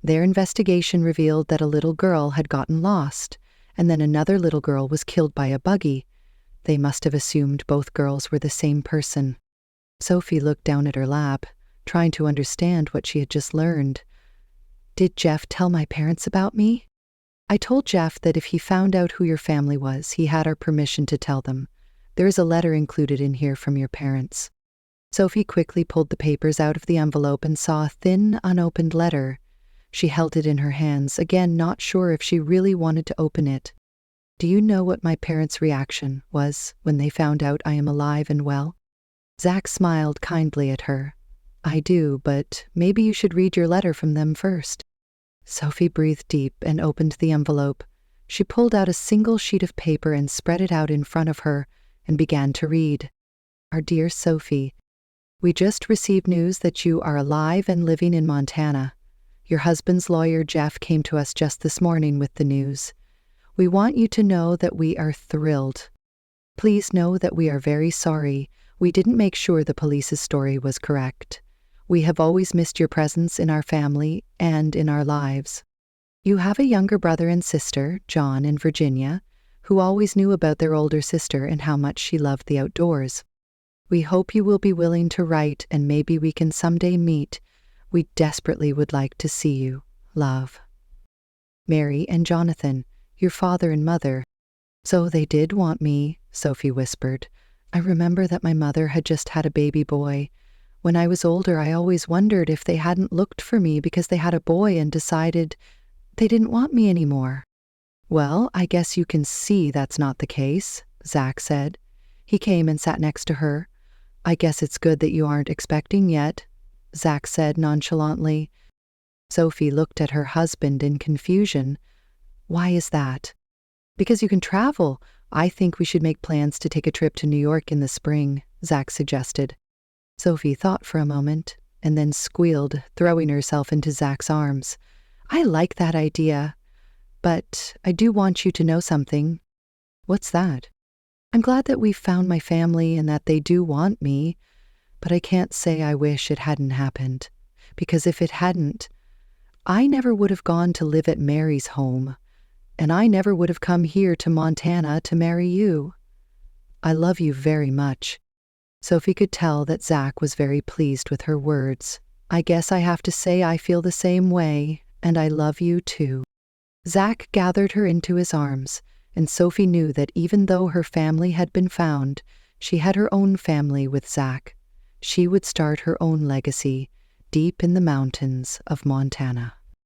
Their investigation revealed that a little girl had gotten lost, and then another little girl was killed by a buggy. They must have assumed both girls were the same person. Sophie looked down at her lap, trying to understand what she had just learned. Did Jeff tell my parents about me? I told Jeff that if he found out who your family was, he had our permission to tell them. There is a letter included in here from your parents. Sophie quickly pulled the papers out of the envelope and saw a thin, unopened letter. She held it in her hands, again not sure if she really wanted to open it. Do you know what my parents' reaction was when they found out I am alive and well? Zach smiled kindly at her. I do, but maybe you should read your letter from them first. Sophie breathed deep and opened the envelope. She pulled out a single sheet of paper and spread it out in front of her and began to read. Our dear Sophie, we just received news that you are alive and living in Montana. Your husband's lawyer, Jeff, came to us just this morning with the news. We want you to know that we are thrilled. Please know that we are very sorry. We didn't make sure the police's story was correct. We have always missed your presence in our family and in our lives. You have a younger brother and sister, John and Virginia, who always knew about their older sister and how much she loved the outdoors. We hope you will be willing to write and maybe we can someday meet. We desperately would like to see you. Love. Mary and Jonathan, your father and mother. So they did want me, Sophie whispered. I remember that my mother had just had a baby boy. When I was older, I always wondered if they hadn't looked for me because they had a boy and decided they didn't want me anymore. Well, I guess you can see that's not the case, Zach said. He came and sat next to her. I guess it's good that you aren't expecting yet, Zach said nonchalantly. Sophie looked at her husband in confusion. Why is that? Because you can travel. I think we should make plans to take a trip to New York in the spring, Zach suggested. Sophie thought for a moment and then squealed, throwing herself into Zach's arms. I like that idea, but I do want you to know something. What's that? I'm glad that we've found my family and that they do want me, but I can't say I wish it hadn't happened, because if it hadn't, I never would have gone to live at Mary's home, and I never would have come here to Montana to marry you. I love you very much. Sophie could tell that Zach was very pleased with her words. I guess I have to say I feel the same way, and I love you too. Zach gathered her into his arms, and Sophie knew that even though her family had been found, she had her own family with Zach. She would start her own legacy deep in the mountains of Montana.